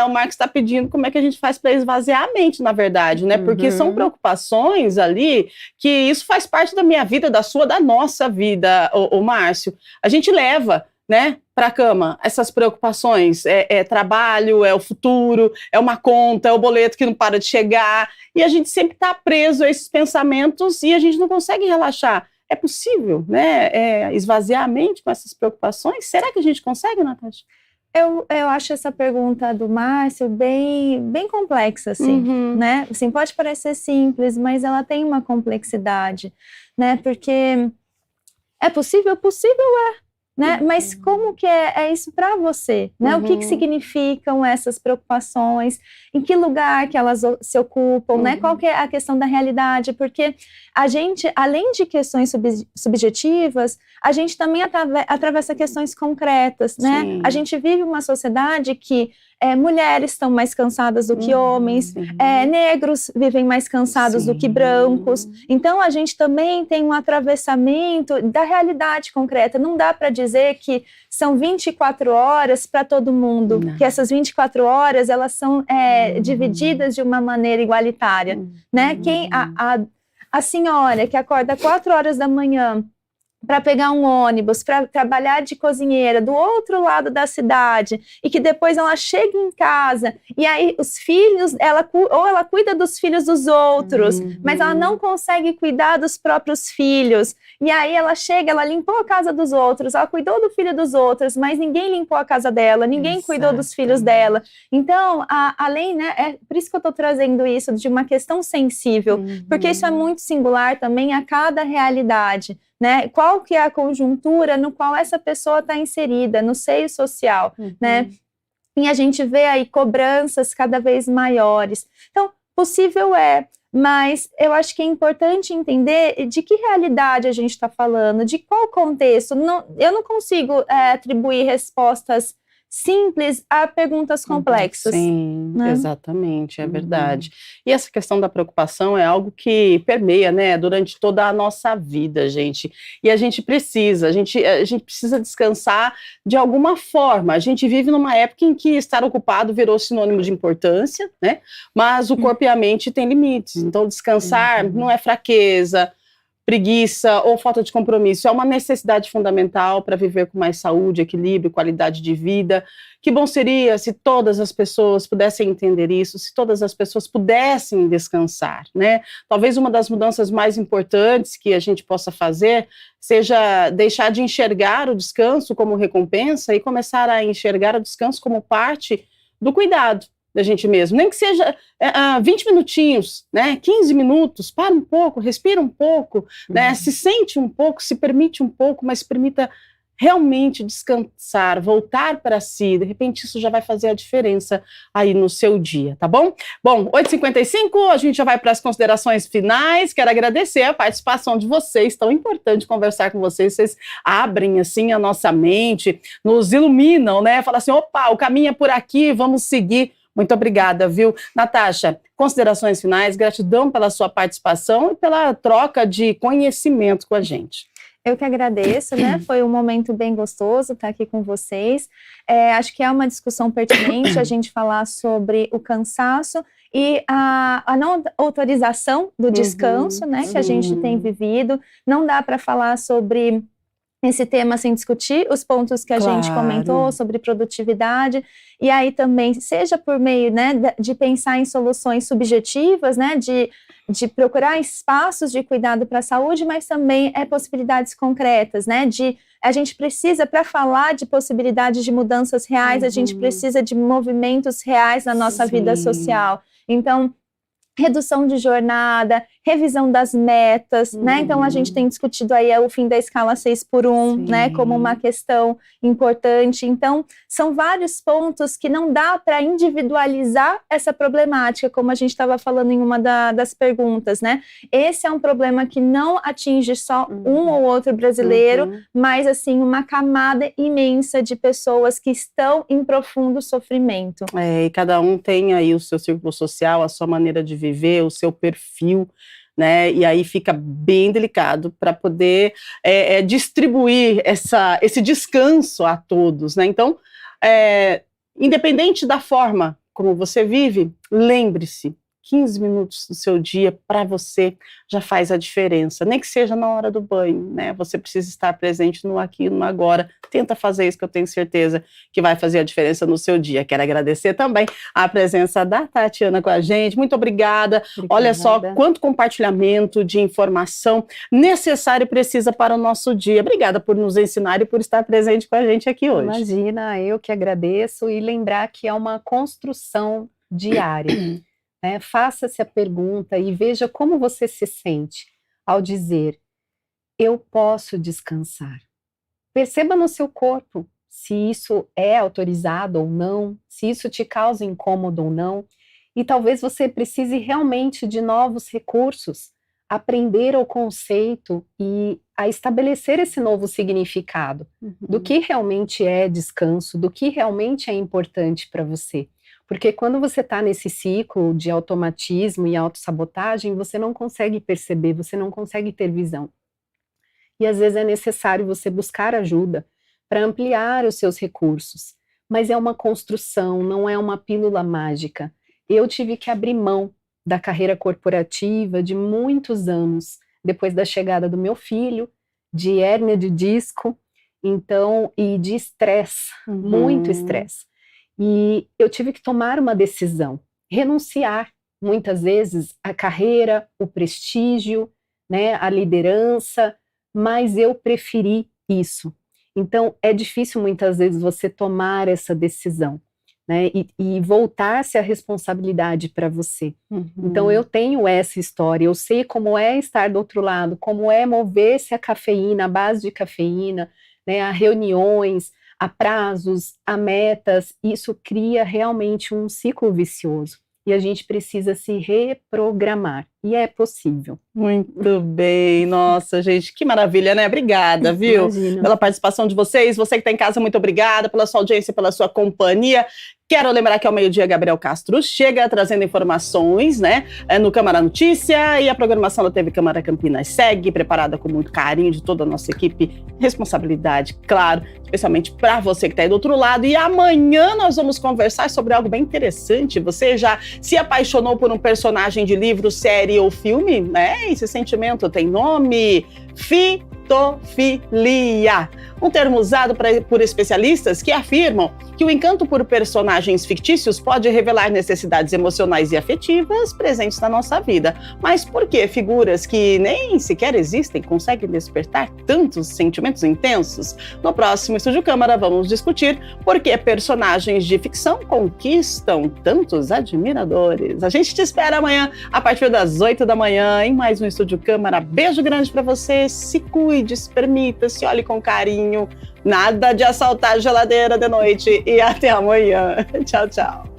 O Marcos está pedindo como é que a gente faz para esvaziar a mente, na verdade, né? Porque são preocupações ali que isso faz parte da minha vida, da sua, da nossa vida, o Márcio. A gente leva, né, para a cama essas preocupações, trabalho, é o futuro, é uma conta, é o boleto que não para de chegar, e a gente sempre está preso a esses pensamentos e a gente não consegue relaxar. É possível, né, esvaziar a mente com essas preocupações? Será que a gente consegue, Natasha? Eu acho essa pergunta do Márcio bem complexa, assim, né? Assim, pode parecer simples, mas ela tem uma complexidade, né? Porque é possível? Possível né? Mas como que é isso para você? Né? O que significam essas preocupações? Em que lugar que elas se ocupam? Né? Qual que é a questão da realidade? Porque a gente, além de questões subjetivas, a gente também atravessa questões concretas. Né? A gente vive uma sociedade que mulheres estão mais cansadas do que homens, negros vivem mais cansados do que brancos. Então, a gente também tem um atravessamento da realidade concreta. Não dá para dizer que são 24 horas para todo mundo, que essas 24 horas elas são divididas de uma maneira igualitária. Né? A senhora que acorda 4 horas da manhã para pegar um ônibus, para trabalhar de cozinheira do outro lado da cidade, e que depois ela chega em casa, e aí os filhos, ela cuida dos filhos dos outros, mas ela não consegue cuidar dos próprios filhos, e aí ela chega, ela limpou a casa dos outros, ela cuidou do filho dos outros, mas ninguém limpou a casa dela, ninguém cuidou dos filhos dela. Então, além, né, por isso que eu estou trazendo isso de uma questão sensível, porque isso é muito singular também a cada realidade. Né? Qual que é a conjuntura no qual essa pessoa está inserida, no seio social, né? E a gente vê aí cobranças cada vez maiores. Então, possível mas eu acho que é importante entender de que realidade a gente está falando, de qual contexto. Eu não consigo atribuir respostas simples a perguntas complexas. Sim, né? Exatamente, é verdade. E essa questão da preocupação é algo que permeia, né, durante toda a nossa vida, gente. E a gente precisa descansar de alguma forma. A gente vive numa época em que estar ocupado virou sinônimo de importância, né? Mas o corpo e a mente têm limites. Então, descansar não é fraqueza, preguiça ou falta de compromisso, é uma necessidade fundamental para viver com mais saúde, equilíbrio, qualidade de vida. Que bom seria se todas as pessoas pudessem entender isso, se todas as pessoas pudessem descansar, né? Talvez uma das mudanças mais importantes que a gente possa fazer seja deixar de enxergar o descanso como recompensa e começar a enxergar o descanso como parte do cuidado da gente mesmo, nem que seja 20 minutinhos, né, 15 minutos, para um pouco, respira um pouco, né, se sente um pouco, se permite um pouco, mas permita realmente descansar, voltar para si, de repente isso já vai fazer a diferença aí no seu dia, tá bom? Bom, 8h55, a gente já vai para as considerações finais, quero agradecer a participação de vocês, tão importante conversar com vocês abrem assim a nossa mente, nos iluminam, né, falam assim, opa, o caminho é por aqui, vamos seguir. Muito obrigada, viu? Natasha, considerações finais, gratidão pela sua participação e pela troca de conhecimento com a gente. Eu que agradeço, né? Foi um momento bem gostoso estar aqui com vocês. Acho que é uma discussão pertinente a gente falar sobre o cansaço e a não autorização do descanso, né? Que a gente tem vivido. Não dá para falar sobre esse tema sem discutir os pontos que a gente comentou sobre produtividade, e aí também, seja por meio, né, de pensar em soluções subjetivas, né, de procurar espaços de cuidado para a saúde, mas também possibilidades concretas, né, a gente precisa, para falar de possibilidades de mudanças reais, a gente precisa de movimentos reais na nossa vida social. Então, redução de jornada, revisão das metas, né? Então, a gente tem discutido aí o fim da escala 6x1, né? Como uma questão importante. Então, são vários pontos que não dá para individualizar essa problemática, como a gente estava falando em uma das perguntas, né? Esse é um problema que não atinge só um ou outro brasileiro, mas, assim, uma camada imensa de pessoas que estão em profundo sofrimento. E cada um tem aí o seu círculo social, a sua maneira de viver, o seu perfil, né? E aí fica bem delicado para poder distribuir esse descanso a todos, né? Então, independente da forma como você vive, lembre-se, 15 minutos do seu dia para você já faz a diferença, nem que seja na hora do banho, né? Você precisa estar presente no aqui e no agora. Tenta fazer isso, que eu tenho certeza que vai fazer a diferença no seu dia. Quero agradecer também a presença da Tatiana com a gente. Muito obrigada. Olha só quanto compartilhamento de informação necessário e precisa para o nosso dia. Obrigada por nos ensinar e por estar presente com a gente aqui hoje. Imagina, eu que agradeço, e lembrar que é uma construção diária. Faça-se a pergunta e veja como você se sente ao dizer: eu posso descansar. Perceba no seu corpo se isso é autorizado ou não, se isso te causa incômodo ou não, e talvez você precise realmente de novos recursos, aprender o conceito e a estabelecer esse novo significado do que realmente é descanso, do que realmente é importante para você. Porque quando você está nesse ciclo de automatismo e autossabotagem, você não consegue perceber, você não consegue ter visão. E às vezes é necessário você buscar ajuda para ampliar os seus recursos. Mas é uma construção, não é uma pílula mágica. Eu tive que abrir mão da carreira corporativa de muitos anos, depois da chegada do meu filho, de hérnia de disco, então, e de estresse, muito estresse. E eu tive que tomar uma decisão, renunciar, muitas vezes, à carreira, o prestígio, né, a liderança, mas eu preferi isso. Então, é difícil muitas vezes você tomar essa decisão, né, e voltar-se a responsabilidade para você. Então, eu tenho essa história, eu sei como é estar do outro lado, como é mover-se a cafeína, a base de cafeína, né, a reuniões, a prazos, a metas. Isso cria realmente um ciclo vicioso. E a gente precisa se reprogramar. E é possível. Muito bem. Nossa, gente, que maravilha, né? Obrigada, viu? Imagina. Pela participação de vocês. Você que está em casa, muito obrigada pela sua audiência, pela sua companhia. Quero lembrar que ao meio-dia, Gabriel Castro chega trazendo informações, né, no Câmara Notícia, e a programação da TV Câmara Campinas segue, preparada com muito carinho de toda a nossa equipe. Responsabilidade, claro, especialmente para você que está aí do outro lado. E amanhã nós vamos conversar sobre algo bem interessante. Você já se apaixonou por um personagem de livro, série ou filme? Né? Esse sentimento tem nome: fitofilia, um termo usado por especialistas que afirmam que o encanto por personagens fictícios pode revelar necessidades emocionais e afetivas presentes na nossa vida. Mas por que figuras que nem sequer existem conseguem despertar tantos sentimentos intensos? No próximo Estúdio Câmara vamos discutir por que personagens de ficção conquistam tantos admiradores. A gente te espera amanhã a partir das 8 da manhã em mais um Estúdio Câmara. Beijo grande para você, se cuide, se permita, se olhe com carinho. Nada de assaltar a geladeira de noite, e até amanhã. Tchau, tchau.